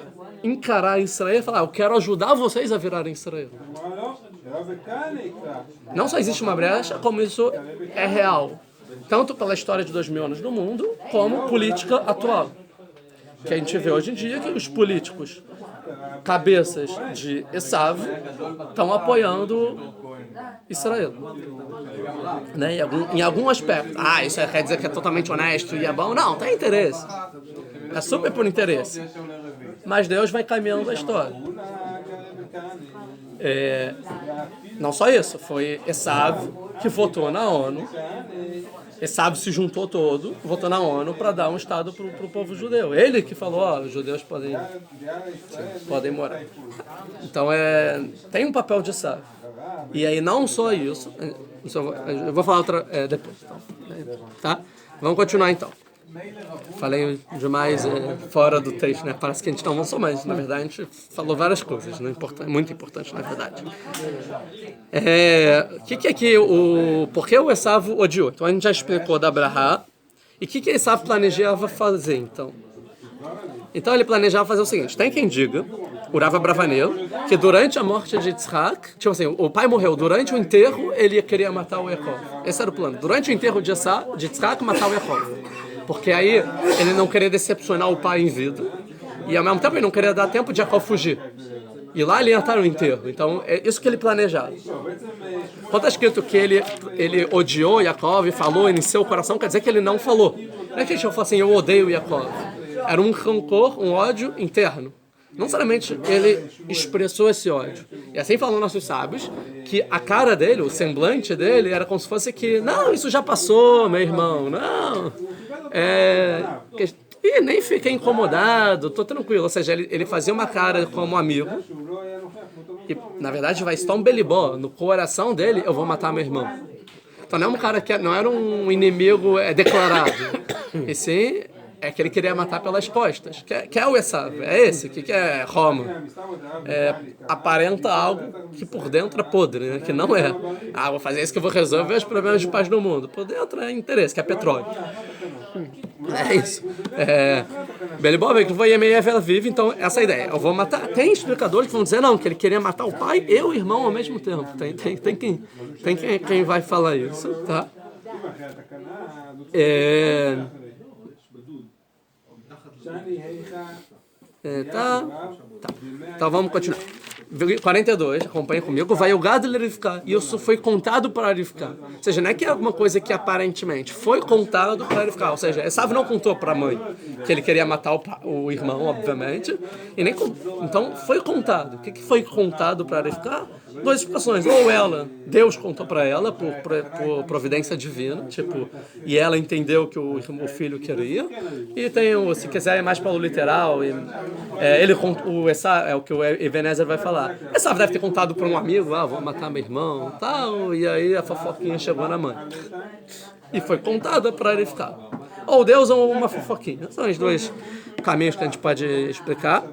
encarar Israel e falar: eu quero ajudar vocês a virarem Israel. Não só existe uma brecha, como isso é real. Tanto pela história de 2000 anos no mundo, como política atual. Que a gente vê hoje em dia que os políticos, cabeças de Esav, estão apoiando Israel. Né? Em algum aspecto. Isso quer dizer que é totalmente honesto e é bom? Não, tem interesse. É super por interesse. Mas Deus vai caminhando a história. Não só isso, foi Esav que votou na ONU. Esav se juntou todo, votou na ONU para dar um estado para o povo judeu. Ele que falou: os judeus podem morar. Então tem um papel de Esav. E aí não só isso, eu vou falar outra depois. Então, tá? Vamos continuar então. Falei demais fora do texto, né? Parece que a gente não avançou, mas na verdade a gente falou várias coisas, né? Muito importante na verdade. O que é que por que o Esav odiou? Então a gente já explicou da Brahá. E o que Esav planejava fazer então? Então ele planejava fazer o seguinte: tem quem diga, o Rav Abravanel, que durante a morte de Yitzhak, tipo assim, o pai morreu, durante o enterro ele queria matar o Yaakov. Esse era o plano. Durante o enterro de Yitzhak, matar o Yaakov. Porque aí ele não queria decepcionar o pai em vida e ao mesmo tempo ele não queria dar tempo de Yaakov fugir. E lá ele ia estar no enterro. Então é isso que ele planejava. Quando está escrito que ele odiou Yaakov e falou em seu coração, quer dizer que ele não falou. Não é que ele falou assim: eu odeio Yaakov. Era um rancor, um ódio interno. Não necessariamente ele expressou esse ódio. E assim falam nossos sábios, que a cara dele, o semblante dele, era como se fosse que: não, isso já passou, meu irmão, não. E nem fiquei incomodado, tô tranquilo. Ou seja, ele fazia uma cara como amigo. E, na verdade, vai estar um belibó. No coração dele, eu vou matar meu irmão. Então não é um cara que não era um inimigo declarado. E sim, é que ele queria matar pelas costas. Que é o Esav, é esse, que é Roma. Aparenta algo que por dentro é podre, né? Que não é. Vou fazer isso que eu vou resolver os problemas de paz no mundo. Por dentro é interesse, que é petróleo. É isso. Belibó, que foi Yemeyev vive, então essa é a ideia. Eu vou matar. Tem explicadores que vão dizer não, que ele queria matar o pai e o irmão ao mesmo tempo. Tem quem vai falar isso, tá? Tá. Então vamos continuar. 42, acompanha comigo. Vai o gado Rivka. E isso foi contado para Rivka. Ou seja, não é que é alguma coisa que aparentemente foi contado para Rivka. Ou seja, Esav não contou para a mãe que ele queria matar o irmão, obviamente. Então foi contado. O que foi contado para Rivka? Duas explicações. Ou Deus contou para ela por providência divina, e ela entendeu o que o filho queria. E tem, se quiser, é mais para o literal. É o que o Ebenezer vai falar. Esav deve ter contado para um amigo: vou matar meu irmão, tal. E aí a fofoquinha chegou na mãe. E foi contada para ele ficar. Ou Deus ou uma fofoquinha. São os dois caminhos que a gente pode explicar.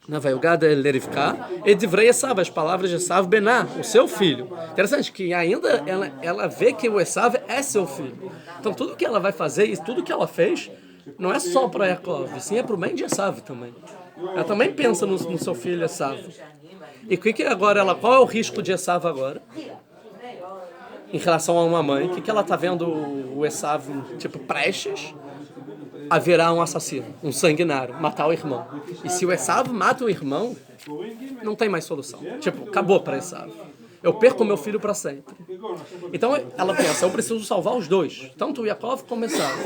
Vai o gado Rivka e divrei Esav, as palavras de Esav Bená, o seu filho. Interessante que ainda ela vê que o Esav é seu filho. Então tudo que ela vai fazer e tudo que ela fez não é só para Yaakov, sim é para o bem de Esav também. Ela também pensa no seu filho Esav. E qual é o risco de Esav agora? Em relação a uma mãe, que ela está vendo o Esav prestes a virar um assassino, um sanguinário, matar o irmão. E se o Esav mata o irmão, não tem mais solução. Acabou para Esav. Eu perco meu filho para sempre. Então ela pensa: eu preciso salvar os dois, tanto o Yaakov como Esav.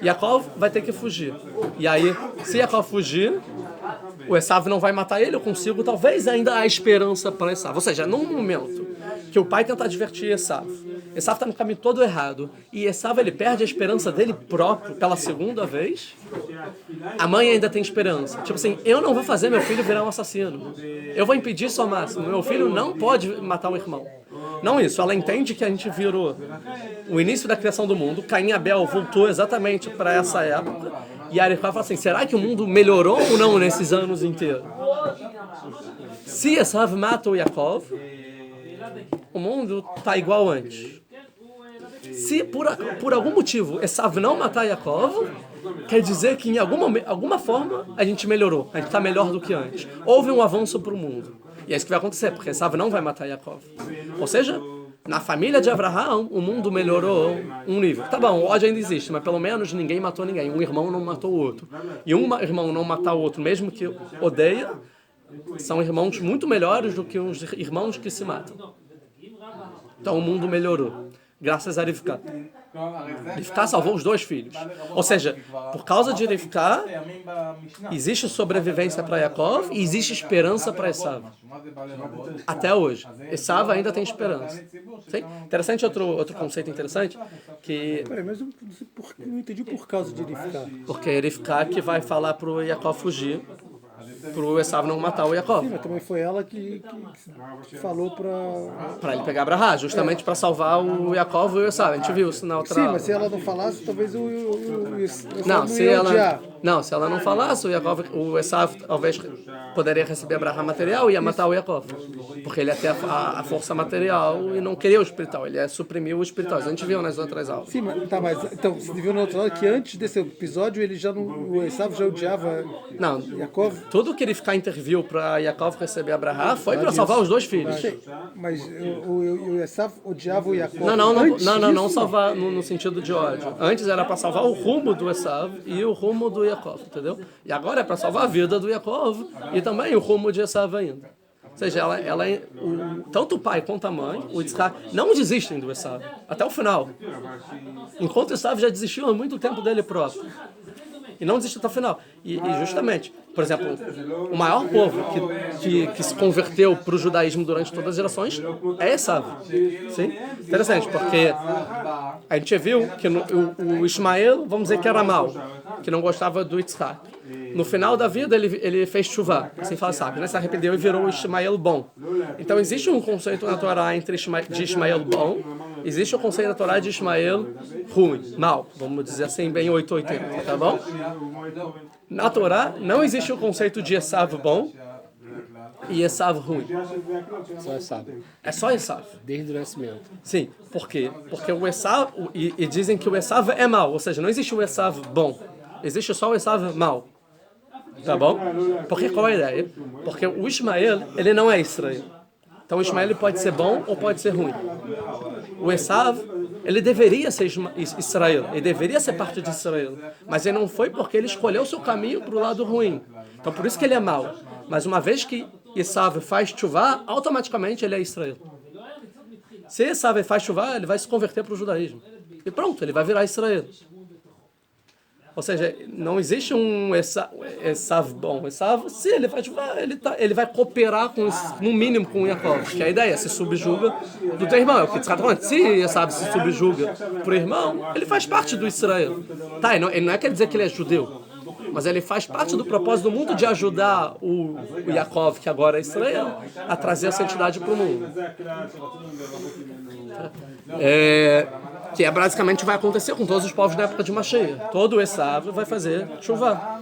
Yaakov vai ter que fugir. E aí, se Yaakov fugir, o Esav não vai matar ele, eu consigo, talvez ainda há esperança para Esav. Ou seja, num momento que o pai tenta advertir Esav. Esav está no caminho todo errado. E Esav, ele perde a esperança dele próprio pela segunda vez. A mãe ainda tem esperança. Tipo assim, eu não vou fazer meu filho virar um assassino. Eu vou impedir isso ao máximo. Meu filho não pode matar o irmão. Não isso, ela entende que a gente virou o início da criação do mundo. Caim e Abel voltou exatamente para essa época. E a Arifá fala assim, será que o mundo melhorou ou não nesses anos inteiros? Se Esav mata o Yaakov, o mundo está igual antes. Se por algum motivo Esav não matar Yaakov, quer dizer que em alguma forma a gente melhorou, a gente está melhor do que antes. Houve um avanço para o mundo. E é isso que vai acontecer, porque Esav não vai matar Yaakov. Ou seja, na família de Abraham, o mundo melhorou um nível. Tá bom, o ódio ainda existe, mas pelo menos ninguém matou ninguém. Um irmão não matou o outro. E um irmão não matar o outro, mesmo que odeia, são irmãos muito melhores do que os irmãos que se matam. Então o mundo melhorou, graças a Rivka. Rivka salvou os 2 filhos. Ou seja, por causa de Rivka, existe sobrevivência para Yaakov e existe esperança para Esav. Até hoje. Esav ainda tem esperança. Sim? Interessante, outro conceito interessante, que...
Peraí, mas eu não entendi por causa de Rivka.
Porque é Rivka que vai falar para o Yaakov fugir, para o Esav não matar o Yaakov.
Sim, mas também foi ela que falou
Para ele pegar Abraham, justamente para salvar o Yaakov e o Esav. A gente viu isso na outra...
Sim, mas se ela não falasse, talvez o
Não,
não
se
ia
ela
odiar.
não, se ela não falasse, o Esav talvez poderia receber Abraham material e ia matar o Yaakov. Porque ele ia ter a força material e não queria o espiritual, ele ia suprimir o espiritual. A gente viu nas outras aulas.
Sim, mas, tá, mas então, você viu na outra aula que antes desse episódio ele já não, o Esav já odiava
Não,
Yaakov?
tudo que ele ficar interviu para Yaakov receber Abraham foi para salvar os 2 filhos.
Mas o Esav odiava o Yaakov.
Não salvar no sentido de ódio. Antes era para salvar o rumo do Esav e o rumo do Yaakov, entendeu? E agora é para salvar a vida do Yaakov e também o rumo de Esav ainda. Ou seja, tanto o pai quanto a mãe, o Yitzhak, não desistem do Esav até o final. Enquanto o Esav já desistiu há muito tempo dele próprio. E não desiste até o final. E justamente, por exemplo, o maior povo que se converteu para o judaísmo durante todas as gerações é Esav. Sim? Interessante, porque a gente viu que o Ismael, vamos dizer que era mau, que não gostava do Yitzhak. No final da vida ele fez chuvá, assim fala, sabe, né? Se arrependeu e virou o Ismael bom. Então existe um conceito na Torá de Ismael bom, existe o conceito na Torá de Ismael ruim, mal, vamos dizer assim, bem 880, tá bom? Na Torá não existe o conceito de Esav bom e Esav ruim.
Só sabe.
É só Esav.
Desde o nascimento.
Sim, por quê? Porque o Esav, e dizem que o Esav é mau, ou seja, não existe o Esav bom, existe só o Esav mau. Tá bom? Porque qual é a ideia? Porque o Ismael, ele não é Israel. Então o Ismael pode ser bom ou pode ser ruim. O Esav, ele deveria ser Israel, ele deveria ser parte de Israel, mas ele não foi porque ele escolheu o seu caminho para o lado ruim. Então por isso que ele é mau. Mas uma vez que Esav faz chuvá, automaticamente ele é Israel. Se Esav faz chuvá, ele vai se converter para o judaísmo. E pronto, ele vai virar Israel. Ou seja, não existe um Esav bom. Esav, se ele faz chuvá, ele vai cooperar no mínimo com o Yaakov. Que a ideia é se subjuga do teu irmão. É o que está falando. Se Esav se subjuga para o irmão, ele faz parte do Israel. Tá, ele não quer dizer que ele é judeu. Mas ele faz parte do propósito do mundo de ajudar o Yaakov, que agora é Israel, a trazer essa entidade para o mundo. Que basicamente vai acontecer com todos os povos da época de Mashiach. Todo Esav vai fazer chuvá.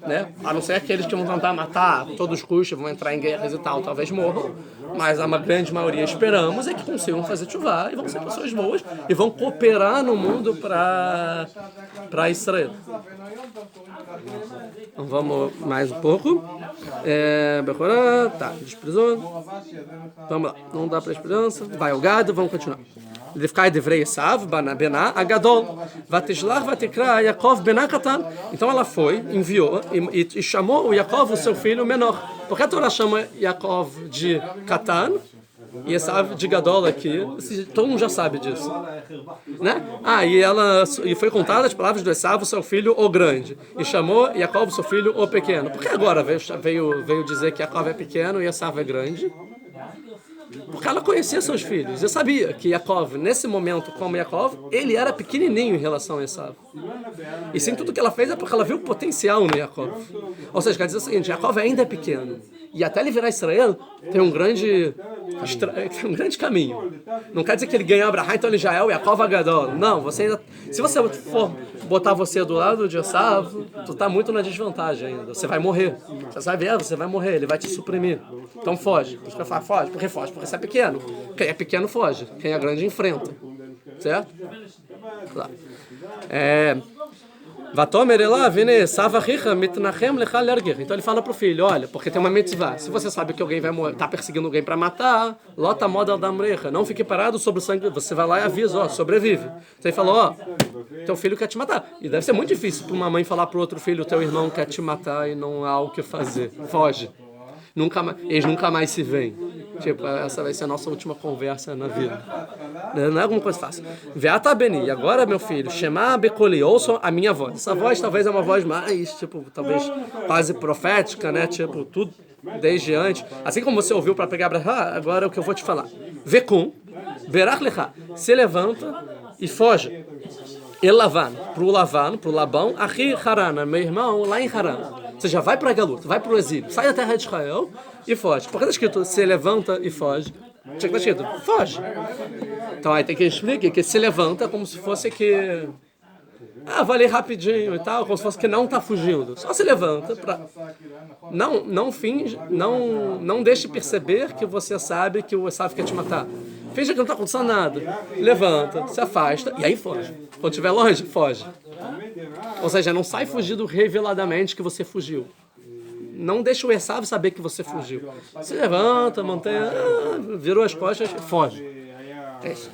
Né? A não ser aqueles que vão tentar matar todos os custos, vão entrar em guerras e tal, talvez morram. Mas a grande maioria, esperamos, é que consigam fazer chuvá e vão ser pessoas boas e vão cooperar no mundo para Israel. Então vamos mais um pouco. Tá, desprezou. Vamos lá, não dá para esperança. Vai o gado, vamos continuar. Lifkai devrei Esav, Bená, Agadol, Vatishlar, Vatikra, Yaakov, Bená, Katan. Então ela foi, enviou e chamou o Yaakov, o seu filho menor. Por que a Torá chama Yaakov de Katan e Esav de Gadol aqui? Todo mundo já sabe disso. Né? E foi contada as palavras do Esav, o seu filho, o grande. E chamou Yaakov, o seu filho, o pequeno. Por que agora veio dizer que Yaakov é pequeno e Esav é grande? Porque ela conhecia seus filhos. Eu sabia que Yaakov, nesse momento, como Yaakov, ele era pequenininho em relação a Esav. E sim, tudo que ela fez é porque ela viu o potencial no Yaakov. Ou seja, quer dizer o seguinte, Yaakov ainda é pequeno. E até ele virar Israel, tem um grande caminho. Não quer dizer que ele ganhou Abraham, então ele já é o Yaakov Agadol. Não, você ainda, se você for botar você do lado de Esav, tu está muito na desvantagem ainda. Você vai morrer. Você vai morrer, ele vai te suprimir. Então foge. Por isso que eu falo, foge. Por que foge? Porque você é pequeno. Quem é pequeno foge. Quem é grande enfrenta. Certo? Claro. Vatomer lá, vine savachicha mitnachem lecha lerger. Então ele fala pro filho, olha, porque tem uma mitzvah. Se você sabe que alguém vai morrer, tá perseguindo alguém para matar, lota moda da amrecha. Não fique parado sobre o sangue. Você vai lá e avisa, ó, sobrevive. Então ele falou, ó, teu filho quer te matar. E deve ser muito difícil para uma mãe falar pro outro filho, teu irmão quer te matar e não há o que fazer. Foge. Eles nunca mais se veem. Tipo, essa vai ser a nossa última conversa na vida. Não é alguma coisa fácil. Veata Beni, e agora, meu filho, Shema Bekoli, ouçam a minha voz. Essa voz talvez é uma voz mais, tipo, talvez quase profética, né? Tipo, tudo desde antes. Assim como você ouviu para pegar Abraham, agora é o que eu vou te falar. Vekum, Berach Lecha, se levanta e foge. Elavan, pro Labão, Achi Harana, meu irmão, lá em Haran. Você já vai para Galut, vai para o exílio, sai da terra de Israel e foge. Porque está escrito, se levanta e foge. Tinha que estar escrito, foge. Então aí tem que explicar que se levanta como se fosse que... vai ali rapidinho e tal, como se fosse que não está fugindo. Só se levanta para... Não finge, não deixe perceber que você sabe que o Esav quer te matar. Finge que não está acontecendo nada. Levanta, se afasta e aí foge. Quando estiver longe, foge. Ou seja, não sai fugindo reveladamente que você fugiu. Não deixa o Esav saber que você fugiu. Se levanta, mantém, virou as costas e foge. É isso.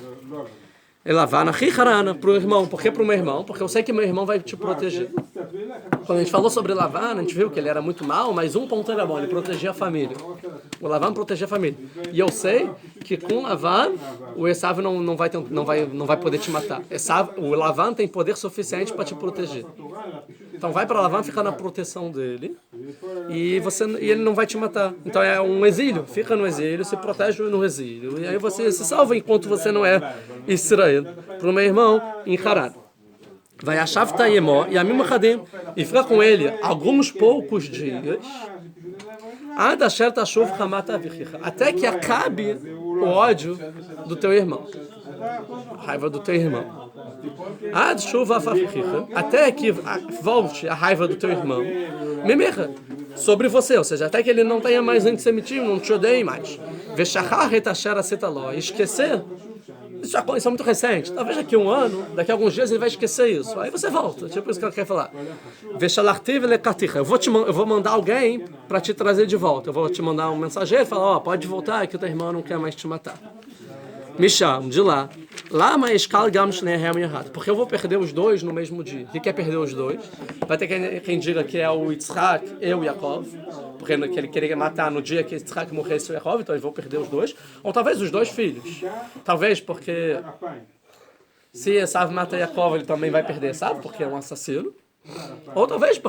Ela vai na Riharana pro irmão. Por que pro meu irmão? Porque eu sei que meu irmão vai te proteger. Quando a gente falou sobre Lavan, a gente viu que ele era muito mal, mas um ponto era bom, ele protegia a família. O Lavan protegia a família. E eu sei que com Lavan, o Esav não vai poder te matar. O Lavan tem poder suficiente para te proteger. Então vai para Lavan ficar na proteção dele e ele não vai te matar. Então é um exílio. Fica no exílio, se protege no exílio. E aí você se salva enquanto você não é Israel. Para o meu irmão em Haran. Vai a Shavta Yemó e a Mimachadim e fica com ele alguns poucos dias até que acabe o ódio do teu irmão, a raiva do teu irmão. Até que volte a raiva do teu irmão sobre você, ou seja, até que ele não tenha mais antissemitismo, não te odeie mais. Esquecer. Isso é muito recente. Talvez daqui a um ano, daqui a alguns dias ele vai esquecer isso. Aí você volta. Tipo isso que ela quer falar. Eu vou mandar alguém para te trazer de volta. Eu vou te mandar um mensageiro e falar, pode voltar, que o teu irmão não quer mais te matar. Me chama de lá. Lá, mas porque eu vou perder os dois no mesmo dia. O que é perder os dois? Vai ter quem diga que é o Yitzhak e o Yaakov, porque ele queria matar no dia que Yitzhak morresse o Yaakov, então eles vão perder os dois. Ou talvez os dois filhos. Talvez porque se Esav mata Yaakov, ele também vai perder Esav, porque é um assassino. Ou talvez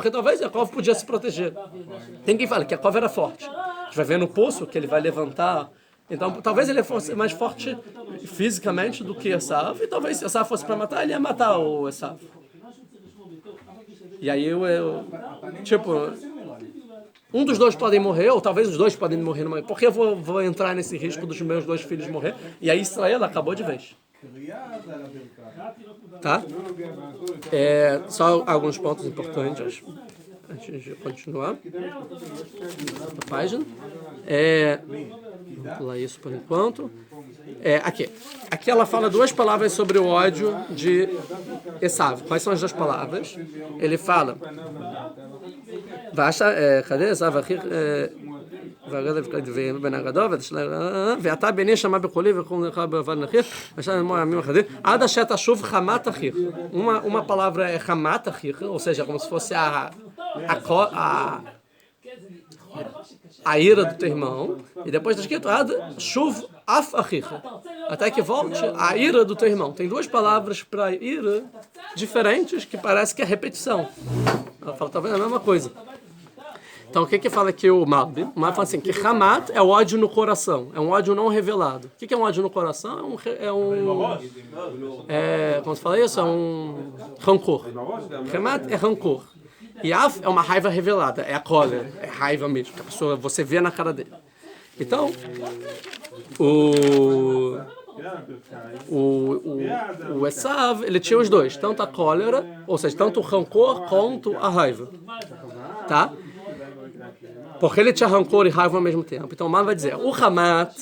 Yaakov podia se proteger. Tem quem fala que Yaakov era forte. A gente vai ver no poço que ele vai levantar. Então, talvez ele fosse mais forte fisicamente do que Esav, e talvez se Esav fosse para matar, ele ia matar o Esav. E aí, um dos dois podem morrer, ou talvez os dois podem morrer numa... Porque eu vou entrar nesse risco dos meus dois filhos morrer, e aí Israel acabou de vez. Tá? Só alguns pontos importantes antes de continuar. A página. Vamos pular isso por enquanto. Aqui ela fala duas palavras sobre o ódio de Esav. Quais são as duas palavras? Ele fala... cadê Esav? ואתה בני שמע בקולי וכל לך בעבד נחיר ושם ימים אחדים עד אשר תשוב חמת אחיך. Uma palavra é חמת אחיך, ou seja, como se fosse a ira do teu irmão, e depois está escrito shuv af achicha, até que volte a ira do teu irmão. Tem duas palavras para ira diferentes que parece que é repetição. Ela fala, tá vendo? A mesma coisa. Então, o que fala aqui o Malbi? O Malbi fala assim, que Hamat é o ódio no coração, é um ódio não revelado. O que é um ódio no coração? Como se fala isso? É um rancor. Hamat é rancor. E Af é uma raiva revelada, é a cólera, é raiva mesmo, que a pessoa, você vê na cara dele. Então, o Esav, ele tinha os dois, tanto a cólera, ou seja, tanto o rancor quanto a raiva. Tá? Porque ele tinha rancor e raiva ao mesmo tempo. Então o Malbi vai dizer, o Hamat,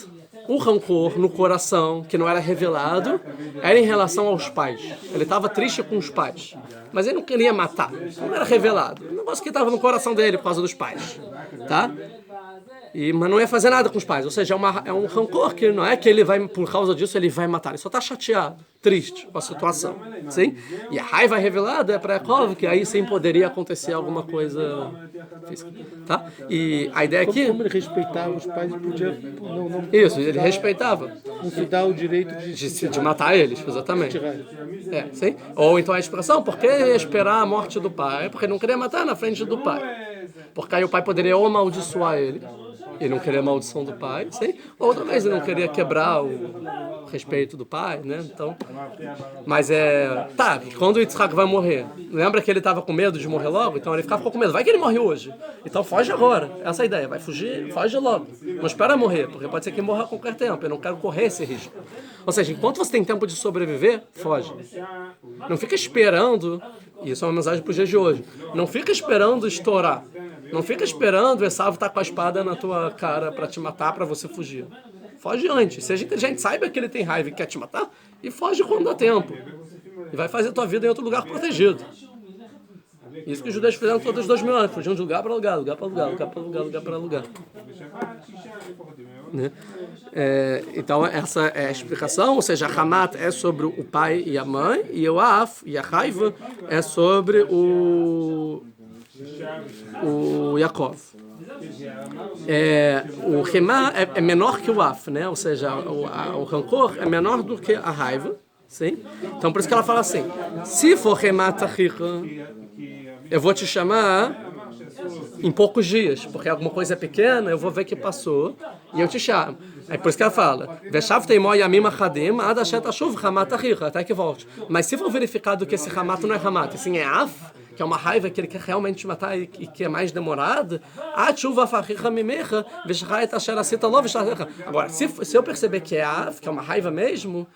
o rancor no coração, que não era revelado, era em relação aos pais. Ele estava triste com os pais. Mas ele não queria matar. Não era revelado. O negócio que estava no coração dele por causa dos pais. Tá? Mas não ia fazer nada com os pais. Ou seja, é um rancor que não é que ele vai, por causa disso, ele vai matar. Ele só está chateado, triste com a situação. Sim? E a raiva revelada é para Yaakov, que aí sim poderia acontecer alguma coisa física. Tá? E a ideia aqui...
Como ele respeitava os pais, podia...
Isso, ele respeitava.
Não se dá o direito
de matar eles, exatamente. Sim? Ou então a expressão, por que esperar a morte do pai? Porque ele não queria matar na frente do pai. Porque aí o pai poderia ou amaldiçoar ele, e não queria a maldição do pai, sim? Ou talvez ele não queria quebrar o respeito do pai, né? Então, mas quando o Yitzhak vai morrer, lembra que ele estava com medo de morrer logo? Então ele ficou com medo, vai que ele morre hoje. Então foge agora, essa é a ideia, vai fugir, foge logo. Não espera morrer, porque pode ser que morra a qualquer tempo, eu não quero correr esse risco. Ou seja, enquanto você tem tempo de sobreviver, foge. Não fica esperando, isso é uma mensagem para os dias de hoje, não fica esperando estourar. Não fica esperando o Esav estar com a espada na tua cara para te matar, para você fugir. Foge antes. Seja inteligente, saiba que ele tem raiva e quer te matar, e foge quando dá tempo. E vai fazer a tua vida em outro lugar protegido. Isso que os judeus fizeram todos os 2000 anos. Fugiam de lugar para lugar, lugar para lugar, lugar para lugar, lugar para lugar. Né? Então essa é a explicação, ou seja, a Hamat é sobre o pai e a mãe, e o Af e a raiva é sobre o Yaakov. O Remá é menor que o Af, né? Ou seja, o rancor é menor do que a raiva. Sim? Então por isso que ela fala assim, se for Remá Tachicha, eu vou te chamar em poucos dias, porque alguma coisa é pequena, eu vou ver que passou e eu te chamo. Aí por isso que ela fala, até que volte. Mas se for verificado que esse Hamat não é Hamat, assim é Af, que é uma raiva que ele quer realmente te matar e que é mais demorada, agora, se eu perceber que é Af, que é uma raiva mesmo,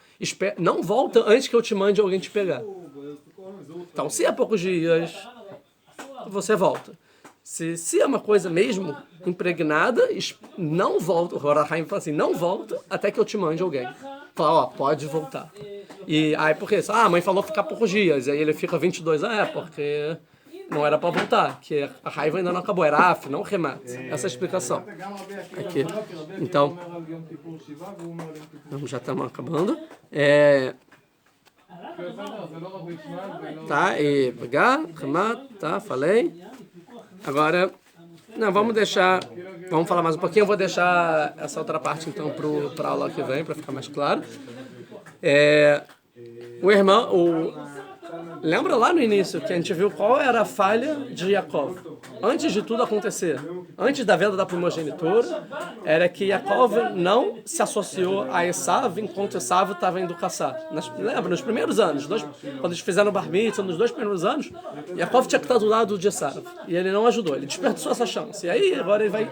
não volta antes que eu te mande alguém te pegar. Então, se há poucos dias, você volta. Se é uma coisa mesmo impregnada, não volta. O Horahaim fala assim, não volta até que eu te mande alguém. Fala, pode voltar. E aí, por quê? A mãe falou ficar poucos dias. E aí ele fica 22 anos, porque não era para voltar. Que a raiva ainda não acabou. Era Af, não Remat. Essa é a explicação. Aqui. Então, já estamos acabando. Tá, e pegar, Remat, tá, falei. Agora, não, vamos falar mais um pouquinho, eu vou deixar essa outra parte então para a aula que vem, para ficar mais claro. Lembra lá no início que a gente viu qual era a falha de Yaakov? Antes de tudo acontecer, antes da venda da primogenitura, era que Yaakov não se associou a Esav enquanto Esav estava indo caçar. Lembra, nos primeiros anos, quando eles fizeram o Bar Mitzvah, nos 2 primeiros anos, Yaakov tinha que estar do lado de Esav. E ele não ajudou, ele desperdiçou essa chance. E aí, agora ele vai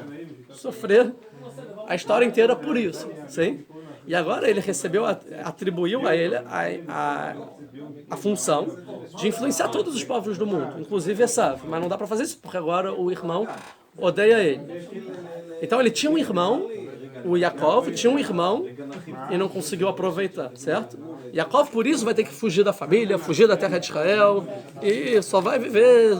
sofrer a história inteira por isso. Sim? E agora ele atribuiu a ele a função de influenciar todos os povos do mundo, inclusive Esav. Mas não dá para fazer isso, porque agora o irmão odeia ele. Então ele tinha um irmão, o Yaakov tinha um irmão e não conseguiu aproveitar, certo? Yaakov, por isso, vai ter que fugir da família, fugir da terra de Israel e só vai viver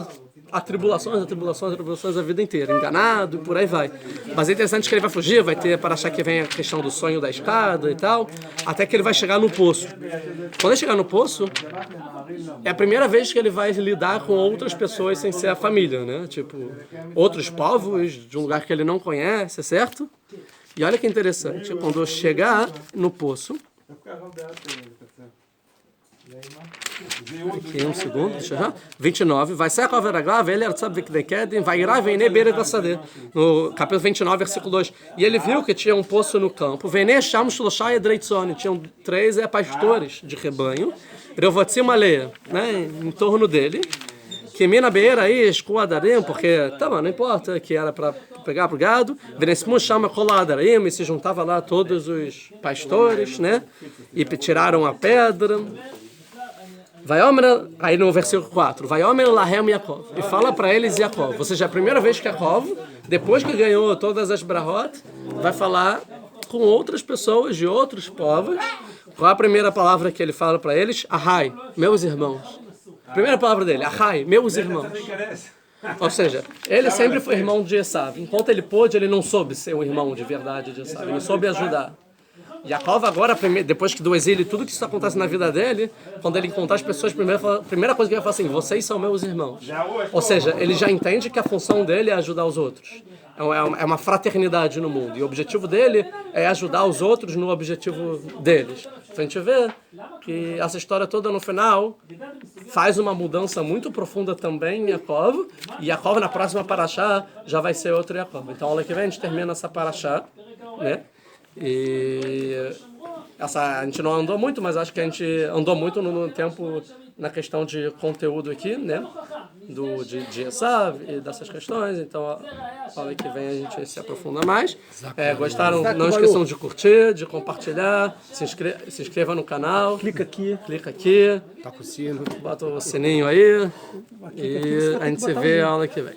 atribulações a vida inteira, enganado e por aí vai. Mas é interessante que ele vai fugir, vai ter para achar que vem a questão do sonho da escada e tal, até que ele vai chegar no poço. Quando ele chegar no poço, é a primeira vez que ele vai lidar com outras pessoas sem ser a família, né? Tipo, outros povos de um lugar que ele não conhece, certo? E olha que interessante, quando chegar no poço, Aqui, um segundo, deixa eu ver. 29. Vai ser a Veraglav, ele era sabe que quedem, vai irá vene beira da sade. No capítulo 29, versículo 2. E ele viu que tinha um poço no campo. Vene cham shloshai dreitzoni. Tinham 3 pastores de rebanho. Revotzim aleia, né, em torno dele. Que mina beira aí, escoadarim, porque, tá bom, não importa, que era para pegar pro gado. Venesmu chama coladarim, e se juntava lá todos os pastores, né? E tiraram a pedra. Vai aí no versículo 4, vai Omer Lahem Yaakov, e fala para eles Yaakov, ou seja, a primeira vez que Yaakov, depois que ganhou todas as brahot, vai falar com outras pessoas de outros povos. Qual a primeira palavra que ele fala para eles? Ahai, meus irmãos. Primeira palavra dele, Ahai, meus irmãos. Ou seja, ele sempre foi irmão de Esav. Enquanto ele pôde, ele não soube ser um irmão de verdade de Esav. Ele soube ajudar. Yaakov agora, depois do exílio, tudo que isso acontece na vida dele, quando ele encontrar as pessoas, a primeira coisa que ele vai falar assim, vocês são meus irmãos. Ou seja, ele já entende que a função dele é ajudar os outros. É uma fraternidade no mundo. E o objetivo dele é ajudar os outros no objetivo deles. Então a gente vê que essa história toda no final faz uma mudança muito profunda também em Yaakov. E Yaakov na próxima paraxá já vai ser outro Yaakov. Então aula que vem a gente termina essa paraxá, né? E a gente não andou muito, mas acho que a gente andou muito no tempo na questão de conteúdo aqui, né? De Esav e dessas questões. Então, a aula que vem a gente se aprofunda mais. Gostaram? Não esqueçam de curtir, de compartilhar, se inscreva no canal.
Clica aqui.
Toca o sino.
Bota o sininho aí. E a gente se vê a aula que vem.